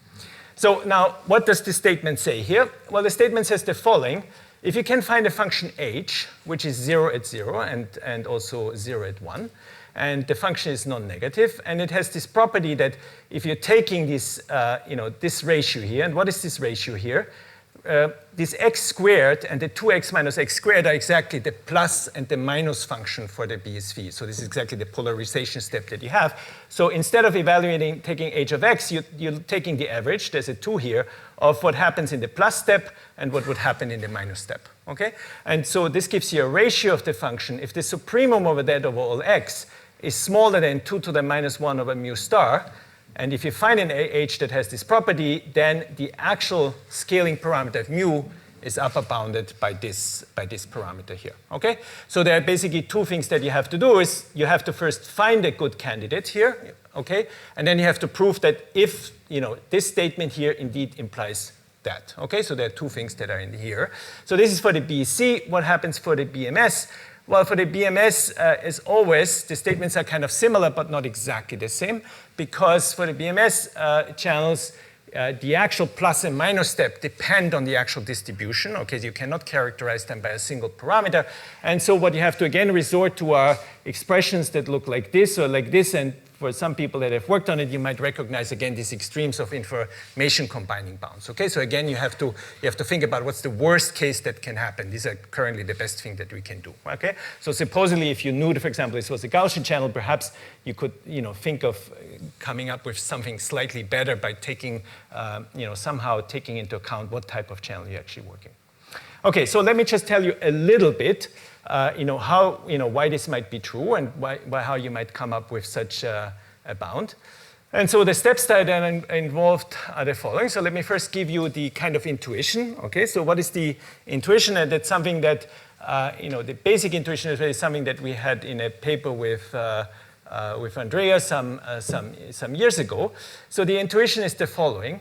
So now, what does this statement say here? Well, the statement says the following. If you can find a function h, which is 0 at 0 and also 0 at 1, and the function is non-negative, and it has this property that if you're taking this, this ratio here, and what is this ratio here? This x squared and the 2x minus x squared are exactly the plus and the minus function for the BSV. So this is exactly the polarization step that you have. So instead of taking h of x, you're taking the average, there's a 2 here, of what happens in the plus step and what would happen in the minus step. Okay? And so this gives you a ratio of the function. If the supremum over that over all x is smaller than 2 to the minus 1 over mu star, and if you find an h that has this property, then the actual scaling parameter of mu is upper bounded by this parameter here. Okay? So there are basically two things that you have to do. Is you have to first find a good candidate here, okay? And then you have to prove that if this statement here indeed implies that. Okay? So there are two things that are in here. So this is for the BC. What happens for the BMS? Well, for the BMS, as always, the statements are kind of similar, but not exactly the same, because for the BMS channels, the actual plus and minus step depend on the actual distribution. Okay, so you cannot characterize them by a single parameter. And so what you have to, again, resort to are expressions that look like this or like this, and for some people that have worked on it, you might recognize, again, these extremes of information combining bounds. Okay, so again, you have to think about what's the worst case that can happen. These are currently the best thing that we can do. Okay, so supposedly, if you knew, for example, this was a Gaussian channel, perhaps you could, think of coming up with something slightly better by taking, somehow taking into account what type of channel you're actually working. Okay, so let me just tell you a little bit. How, why this might be true and how you might come up with such a bound. And so the steps that are involved are the following. So let me first give you the kind of intuition. Okay, so what is the intuition? And that's something that, the basic intuition is really something that we had in a paper with Andrea some years ago. So the intuition is the following.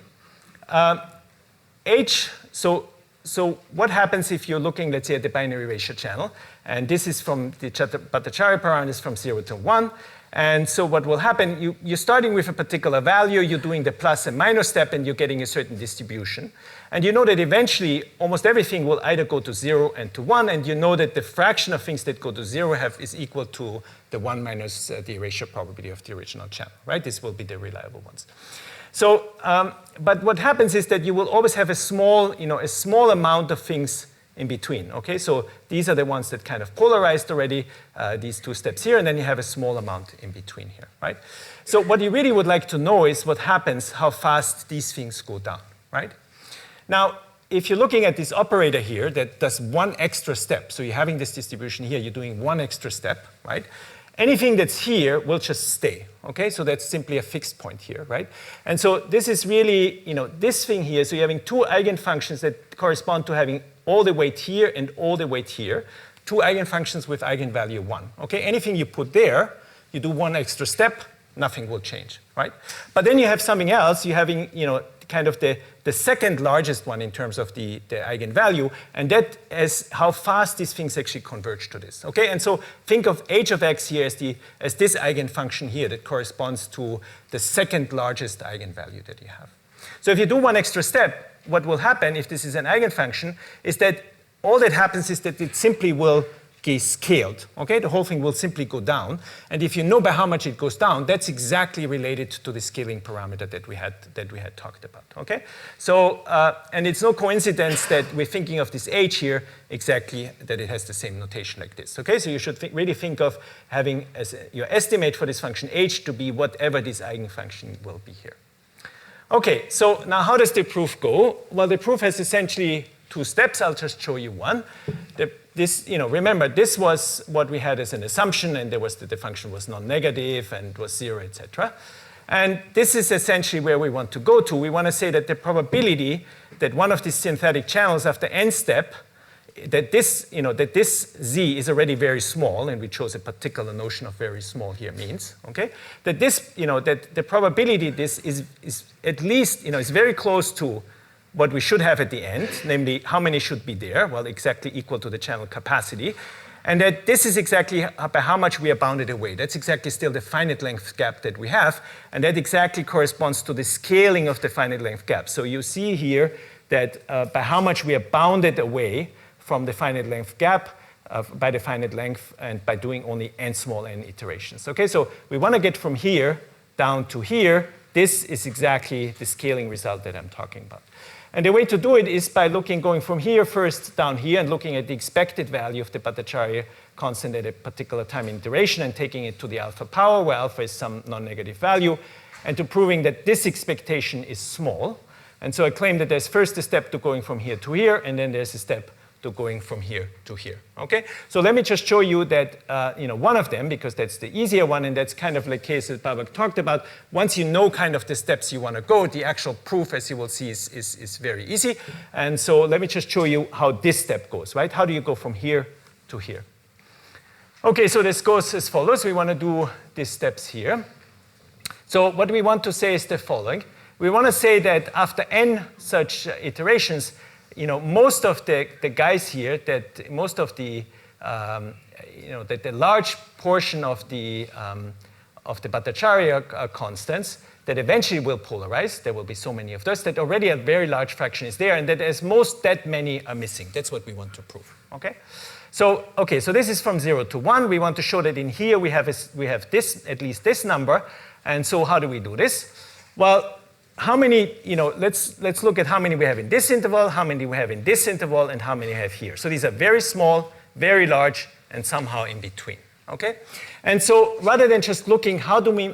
So what happens if you're looking, let's say, at the binary ratio channel? And this is from the Bhattacharya parameters from 0 to 1. And so what will happen, you're starting with a particular value, you're doing the plus and minus step, and you're getting a certain distribution. And you know that eventually almost everything will either go to 0 and to 1, and you know that the fraction of things that go to 0 is equal to the 1 minus the erasure probability of the original channel, right? This will be the reliable ones. So, but what happens is that you will always have a small amount of things in between, okay? So these are the ones that kind of polarized already, these two steps here, and then you have a small amount in between here, right? So what you really would like to know is what happens, how fast these things go down, right? Now, if you're looking at this operator here that does one extra step, so you're having this distribution here, you're doing one extra step, right? Anything that's here will just stay, okay? So that's simply a fixed point here, right? And so this is really, this thing here, so you're having two eigenfunctions that correspond to having all the weight here and all the weight here, two eigenfunctions with eigenvalue 1, okay? Anything you put there, you do one extra step, nothing will change, right? But then you have something else, you're having, kind of the second largest one in terms of the eigenvalue, and that is how fast these things actually converge to this, okay? And so think of h of x here as this eigenfunction here that corresponds to the second largest eigenvalue that you have. So if you do one extra step, what will happen if this is an eigenfunction is that all that happens is that it simply will get scaled, okay? The whole thing will simply go down, and if you know by how much it goes down, that's exactly related to the scaling parameter that we had talked about, okay? So, and it's no coincidence that we're thinking of this h here exactly that it has the same notation like this, okay? So you should really think of having as your estimate for this function h to be whatever this eigenfunction will be here. Okay, so now how does the proof go? Well, the proof has essentially two steps. I'll just show you one. Remember, this was what we had as an assumption, and there was that the function was non-negative and was 0, etc. And this is essentially where we want to go to. We want to say that the probability that one of these synthetic channels after n step, that this z is already very small, and we chose a particular notion of very small here means, okay? That this, that the probability this is at least, is very close to what we should have at the end, namely how many should be there, well, exactly equal to the channel capacity, and that this is exactly by how much we are bounded away. That's exactly still the finite length gap that we have, and that exactly corresponds to the scaling of the finite length gap. So you see here that by how much we are bounded away from the finite length gap by the finite length and by doing only n small n iterations. Okay, so we want to get from here down to here. This is exactly the scaling result that I'm talking about. And the way to do it is by going from here first down here and looking at the expected value of the Bhattacharya constant at a particular time in iteration and taking it to the alpha power, where alpha is some non-negative value, and to proving that this expectation is small. And so I claim that there's first a step to going from here to here, and then there's a step to going from here to here, okay? So let me just show you that, one of them, because that's the easier one, and that's kind of like case that Babak talked about. Once you know kind of the steps you want to go, the actual proof, as you will see, is very easy. And so let me just show you how this step goes, right? How do you go from here to here? Okay, so this goes as follows. We want to do these steps here. So what we want to say is the following. We want to say that after n such iterations, most of the guys here, that most of the, that the large portion of the Bhattacharya constants that eventually will polarize, there will be so many of those, that already a very large fraction is there, and that as most that many are missing. That's what we want to prove, okay? So this is from 0 to 1. We want to show that in here we have this, at least this number, and so how do we do this? Well, how many, let's look at how many we have in this interval, how many we have in this interval, and how many we have here. So these are very small, very large, and somehow in between, okay? And so rather than just looking how many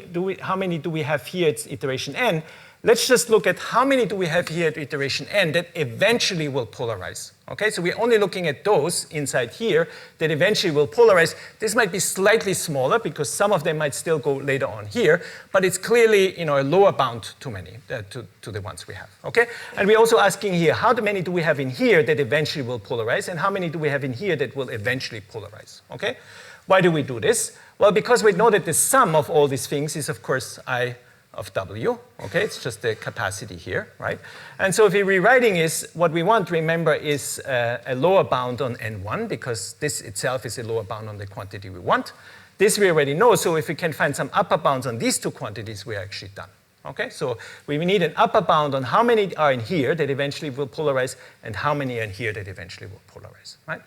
do we have here at iteration n, let's just look at how many do we have here at iteration n that eventually will polarize, okay? So we're only looking at those inside here that eventually will polarize. This might be slightly smaller because some of them might still go later on here, but it's clearly, a lower bound to many, to the ones we have, okay? And we're also asking here, how many do we have in here that eventually will polarize, and how many do we have in here that will eventually polarize, okay? Why do we do this? Well, because we know that the sum of all these things is, of course, I of W, okay? It's just the capacity here, right? And so if we're rewriting is, what we want, remember, is a lower bound on N1, because this itself is a lower bound on the quantity we want. This we already know, so if we can find some upper bounds on these two quantities, we're actually done, okay? So we need an upper bound on how many are in here that eventually will polarize, and how many are in here that eventually will polarize, right?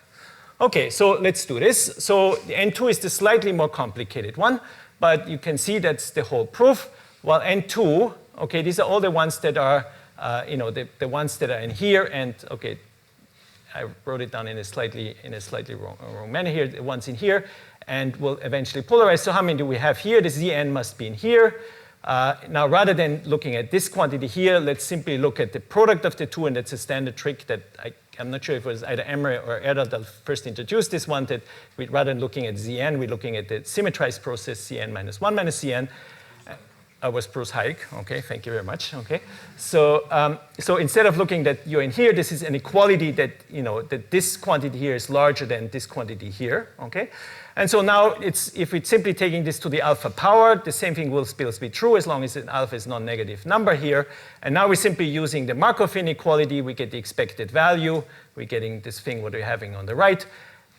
Okay, so let's do this. So the N2 is the slightly more complicated one, but you can see that's the whole proof. Well, N2, okay, these are all the ones that are, the ones that are in here, and okay, I wrote it down in a slightly wrong manner here. The ones in here, and will eventually polarize. So how many do we have here? The Zn must be in here. Now, rather than looking at this quantity here, let's simply look at the product of the two, and that's a standard trick that I'm not sure if it was either Emre or Erdal that first introduced this one, that rather than looking at Zn, we're looking at the symmetrized process Cn minus 1 minus Cn. Was Bruce Hayek. Okay, thank you very much. Okay, so instead of looking that you're in here, this is an equality that that this quantity here is larger than this quantity here. Okay, and so now if we're simply taking this to the alpha power, the same thing will still be true as long as an alpha is non-negative number here. And now we're simply using the Markov inequality. We get the expected value. We're getting this thing what we're having on the right.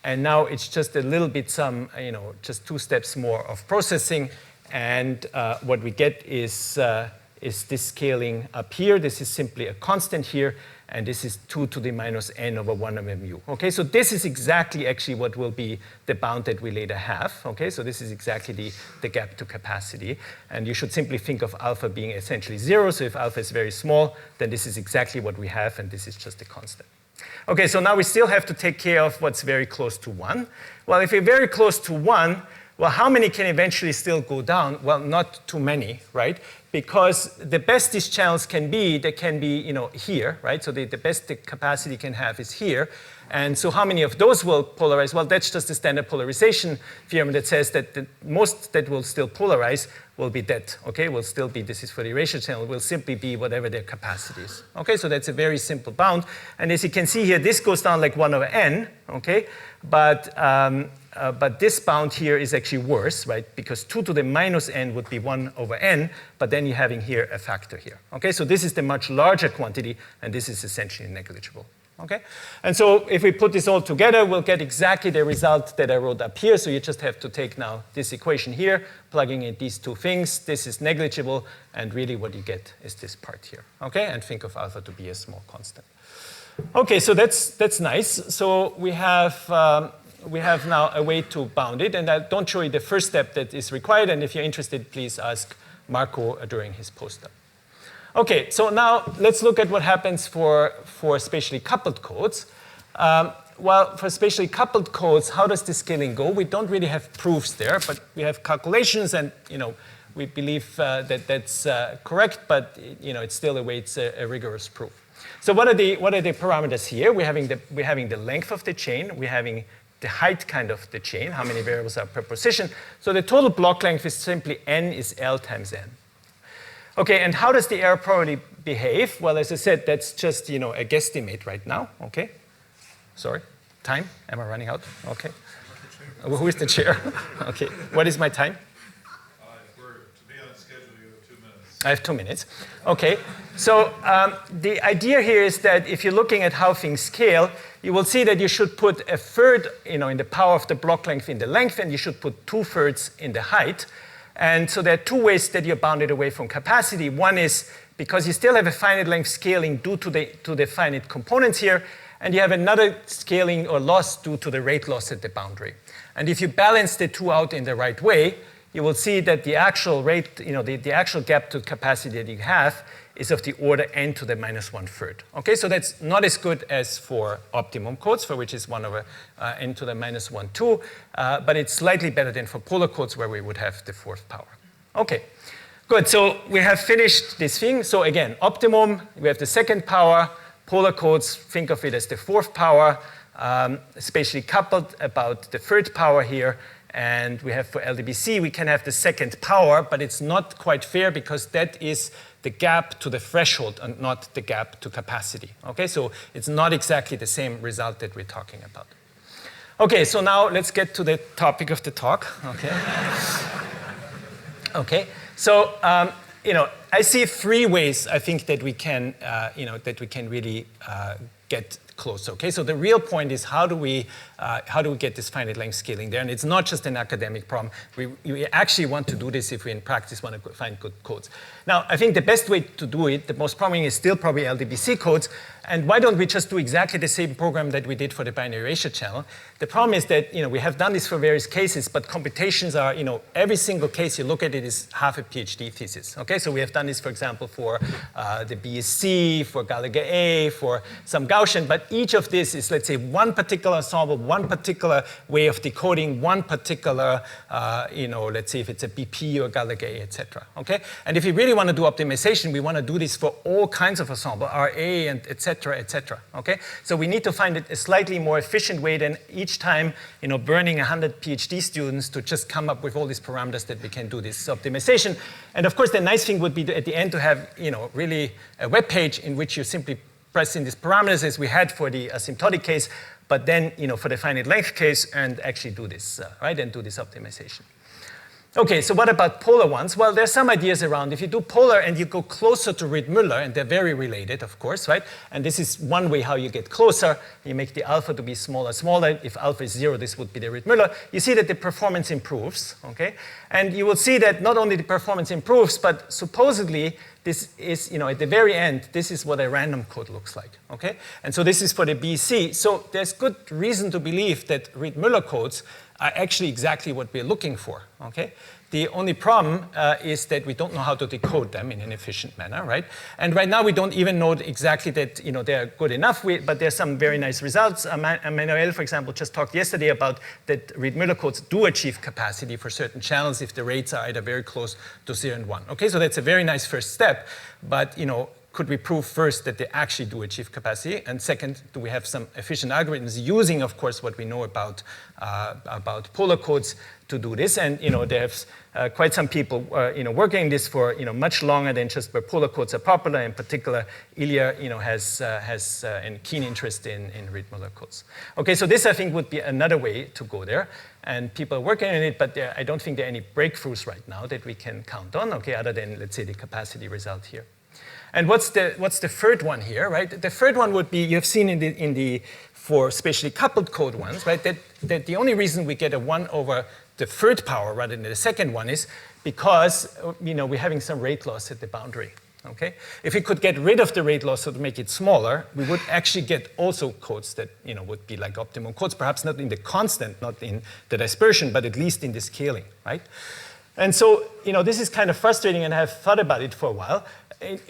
And now it's just a little bit just 2 steps more of processing. And what we get is this scaling up here. This is simply a constant here, and this is 2 to the minus n over 1 over mu. Okay, so this is exactly actually what will be the bound that we later have. Okay, so this is exactly the gap to capacity. And you should simply think of alpha being essentially 0. So if alpha is very small, then this is exactly what we have, and this is just a constant. Okay, so now we still have to take care of what's very close to 1. Well, if we're very close to 1, well, how many can eventually still go down? Well, not too many, right? Because the best these channels can be, they can be here, right? So the best the capacity can have is here. And so how many of those will polarize? Well, that's just the standard polarization theorem that says that the most that will still polarize will be that, okay? Will still be, this is for the erasure channel, will simply be whatever their capacity is. Okay, so that's a very simple bound. And as you can see here, this goes down like 1 over n, okay? But this bound here is actually worse, right? Because 2 to the minus n would be 1 over n, but then you're having here a factor here. Okay, so this is the much larger quantity, and this is essentially negligible. Okay, and so if we put this all together, we'll get exactly the result that I wrote up here. So you just have to take now this equation here, plugging in these 2 things. This is negligible, and really what you get is this part here. Okay, and think of alpha to be a small constant. Okay, so that's nice. So we have now a way to bound it, and I don't show you the first step that is required, and if you're interested, please ask Marco during his postdoc. Okay, so now let's look at what happens for spatially coupled codes. Well, for spatially coupled codes, how does the scaling go? We don't really have proofs there, but we have calculations, and we believe that that's correct, but it still awaits a rigorous proof. So what are the parameters here? We're having the length of the chain. We're having the height kind of the chain, how many variables are per position. So the total block length is simply n is L times n. Okay, and how does the error probability behave? Well, as I said, that's just a guesstimate right now. Okay, sorry, time? Am I running out? Okay. Who is the chair? Okay, what is my time? To be on schedule, you have 2 minutes. I have 2 minutes. Okay, so the idea here is that if you're looking at how things scale, you will see that you should put a third, in the power of the block length in the length, and you should put 2/3 in the height. And so there are 2 ways that you're bounded away from capacity. One is because you still have a finite length scaling due to the finite components here, and you have another scaling or loss due to the rate loss at the boundary. And if you balance the 2 out in the right way, you will see that the actual rate, the actual gap to capacity that you have is of the order n to the minus 1/3. Okay, so that's not as good as for optimum codes, for which is 1 over n to the minus 1/2, but it's slightly better than for polar codes where we would have the 4th power. Okay, good, so we have finished this thing. So again, optimum, we have the 2nd power. Polar codes, think of it as the 4th power, spatially coupled about the 3rd power here. And we have for LDPC, we can have the 2nd power, but it's not quite fair because that is the gap to the threshold and not the gap to capacity. Okay, so it's not exactly the same result that we're talking about. Okay, so now let's get to the topic of the talk. Okay. Okay, so I see 3 ways I think that we can, that we can really get close. Okay, so the real point is how do we get this finite length scaling there? And it's not just an academic problem. We actually want to do this if we in practice want to find good codes. Now, I think the best way to do it, the most prominent is still probably LDPC codes. And why don't we just do exactly the same program that we did for the binary ratio channel? The problem is that we have done this for various cases, but computations are, every single case you look at it is half a PhD thesis. Okay, so we have done this, for example, for the BSC, for Gallagher A, for some Gaussian, but each of this is, let's say, one particular ensemble, one particular way of decoding one particular, let's say if it's a BP or Gallagher, etc. Okay? And if you really want to do optimization, we want to do this for all kinds of ensemble, RA and etc. etc. Okay? So we need to find a slightly more efficient way than each time, burning 100 PhD students to just come up with all these parameters that we can do this optimization. And of course, the nice thing would be at the end to have, really a web page in which you simply press in these parameters as we had for the asymptotic case, but then, for the finite length case and actually do this, right, and do this optimization. Okay, so what about polar ones? Well, there's some ideas around. If you do polar and you go closer to Ried-Müller, and they're very related, of course, right? And this is one way how you get closer. You make the alpha to be smaller, smaller. If alpha is 0, this would be the Ried-Müller. You see that the performance improves, okay? And you will see that not only the performance improves, but supposedly this is, at the very end, this is what a random code looks like, okay? And so this is for the BC. So there's good reason to believe that Ried-Müller codes are actually exactly what we're looking for, okay? The only problem is that we don't know how to decode them in an efficient manner, right? And right now we don't even know exactly that, they're good enough, but there's some very nice results. Emmanuel, for example, just talked yesterday about that Ried-Müller codes do achieve capacity for certain channels if the rates are either very close to 0 and 1. Okay, so that's a very nice first step, but, could we prove first that they actually do achieve capacity? And second, do we have some efficient algorithms using, of course, what we know about polar codes to do this? And there's quite some people working this for much longer than just where polar codes are popular. In particular, Ilya has a keen interest in Ried-Müller codes. Okay, so this I think would be another way to go there. And people are working on it, but I don't think there are any breakthroughs right now that we can count on. Okay, other than let's say the capacity result here. And what's the third one here, right? The third one would be, you've seen in the for spatially coupled code ones, right? That the only reason we get a 1 over the third power rather than the second one is because we're having some rate loss at the boundary. Okay? If we could get rid of the rate loss so to make it smaller, we would actually get also codes that would be like optimum codes, perhaps not in the constant, not in the dispersion, but at least in the scaling, right? And so, this is kind of frustrating, and I've thought about it for a while.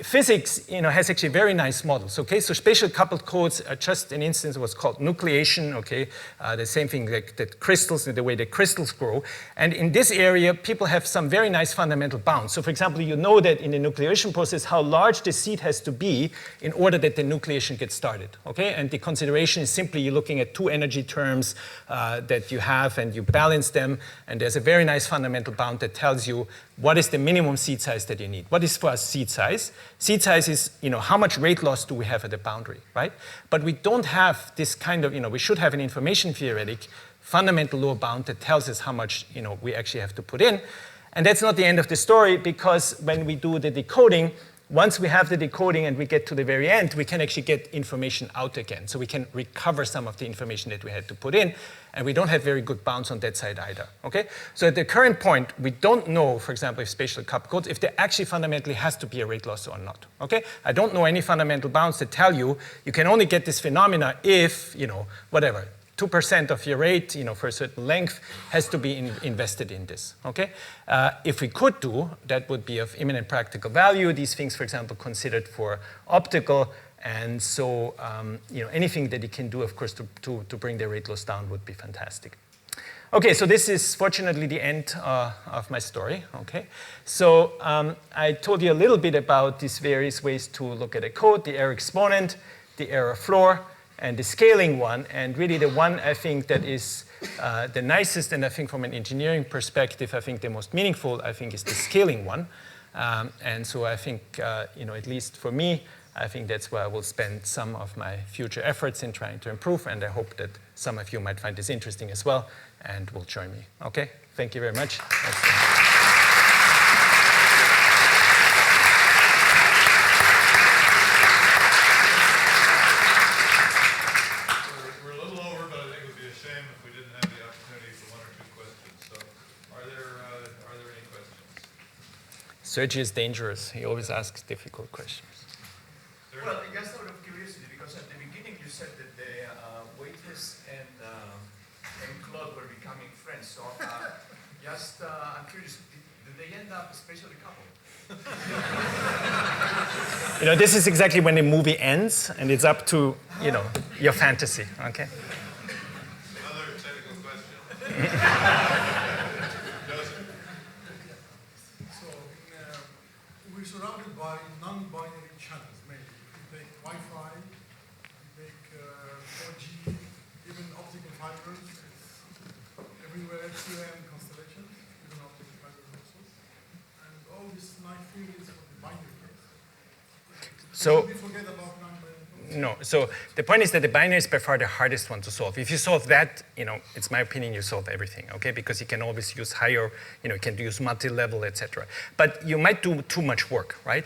Physics, has actually very nice models. Okay, so spatial coupled codes are just an instance of what's called nucleation. Okay, the same thing like that crystals, the way the crystals grow. And in this area, people have some very nice fundamental bounds. So, for example, you know that in the nucleation process, how large the seed has to be in order that the nucleation gets started. Okay, and the consideration is simply you're looking at two energy terms that you have, and you balance them. And there's a very nice fundamental bound that tells you what is the minimum seed size that you need. What is for us seed size? Seed size is, how much rate loss do we have at the boundary, right? But we don't have this kind of, we should have an information theoretic fundamental lower bound that tells us how much, we actually have to put in. And that's not the end of the story, because when we do the decoding, once we have the decoding and we get to the very end, we can actually get information out again. So we can recover some of the information that we had to put in, and we don't have very good bounds on that side either, okay? So at the current point, we don't know, for example, if spatial coupled codes, if there actually fundamentally has to be a rate loss or not, okay? I don't know any fundamental bounds that tell you can only get this phenomena if, whatever, 2% of your rate, for a certain length, has to be invested in this, okay? If we could do, that would be of imminent practical value. These things, for example, considered for optical, and so, anything that you can do, of course, to bring the rate loss down would be fantastic. Okay, so this is fortunately the end of my story, okay? So I told you a little bit about these various ways to look at a code, the error exponent, the error floor, and the scaling one. And really the one I think that is the nicest, and I think from an engineering perspective, I think the most meaningful, I think is the scaling one. And so I think, at least for me, I think that's where I will spend some of my future efforts in trying to improve, and I hope that some of you might find this interesting as well and will join me. Okay, thank you very much. We're a little over, but I think it would be a shame if we didn't have the opportunity for one or two questions. So are there any questions? Sergi is dangerous. He always asks difficult questions. Well, just out of curiosity, because at the beginning you said that the Waitress and Claude were becoming friends. So I'm curious, did they end up spatially coupled? This is exactly when the movie ends, and it's up to, your fantasy, okay? Well, So Should we forget about non-binary? no. So the point is that the binary is by far the hardest one to solve. If you solve that, it's my opinion, you solve everything, okay? Because you can always use higher, you can use multi-level, etc. But you might do too much work, right?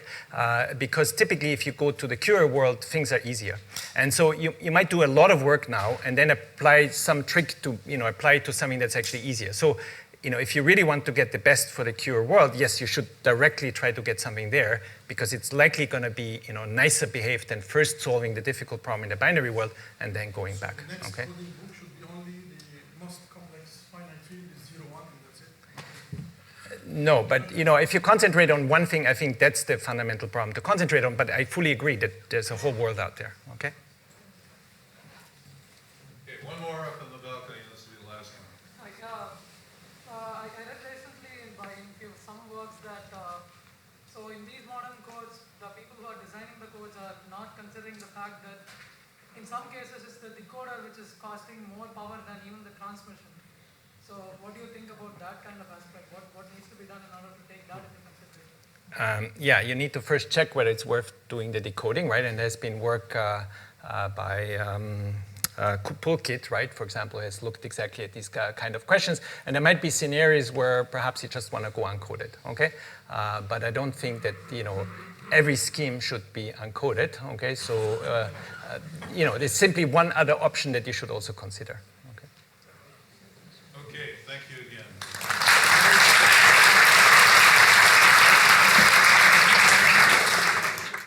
Because typically, if you go to the Curie world, things are easier. And so you might do a lot of work now and then apply some trick to, apply it to something that's actually easier. So if you really want to get the best for the Curie world, yes, you should directly try to get something there because it's likely going to be, nicer behaved than first solving the difficult problem in the binary world and then going back. The next Okay. coding book should be only the most complex finite field is 0, 1, and that's it. No, but if you concentrate on one thing, I think that's the fundamental problem to concentrate on. But I fully agree that there's a whole world out there. Okay. Okay, one more up on the balcony, this will be the last one. I read recently in some works that so in these modern codes, the people who are designing the codes are not considering the fact that in some cases it's the decoder which is costing more power than even the transmission. So what do you think about that kind of aspect? What needs to be done in order to take that into consideration? Yeah, you need to first check whether it's worth doing the decoding, right? And there's been work by Toolkit, right, for example, has looked exactly at these kind of questions. And there might be scenarios where perhaps you just want to go uncoded, okay? But I don't think that, every scheme should be uncoded, okay? So, there's simply one other option that you should also consider.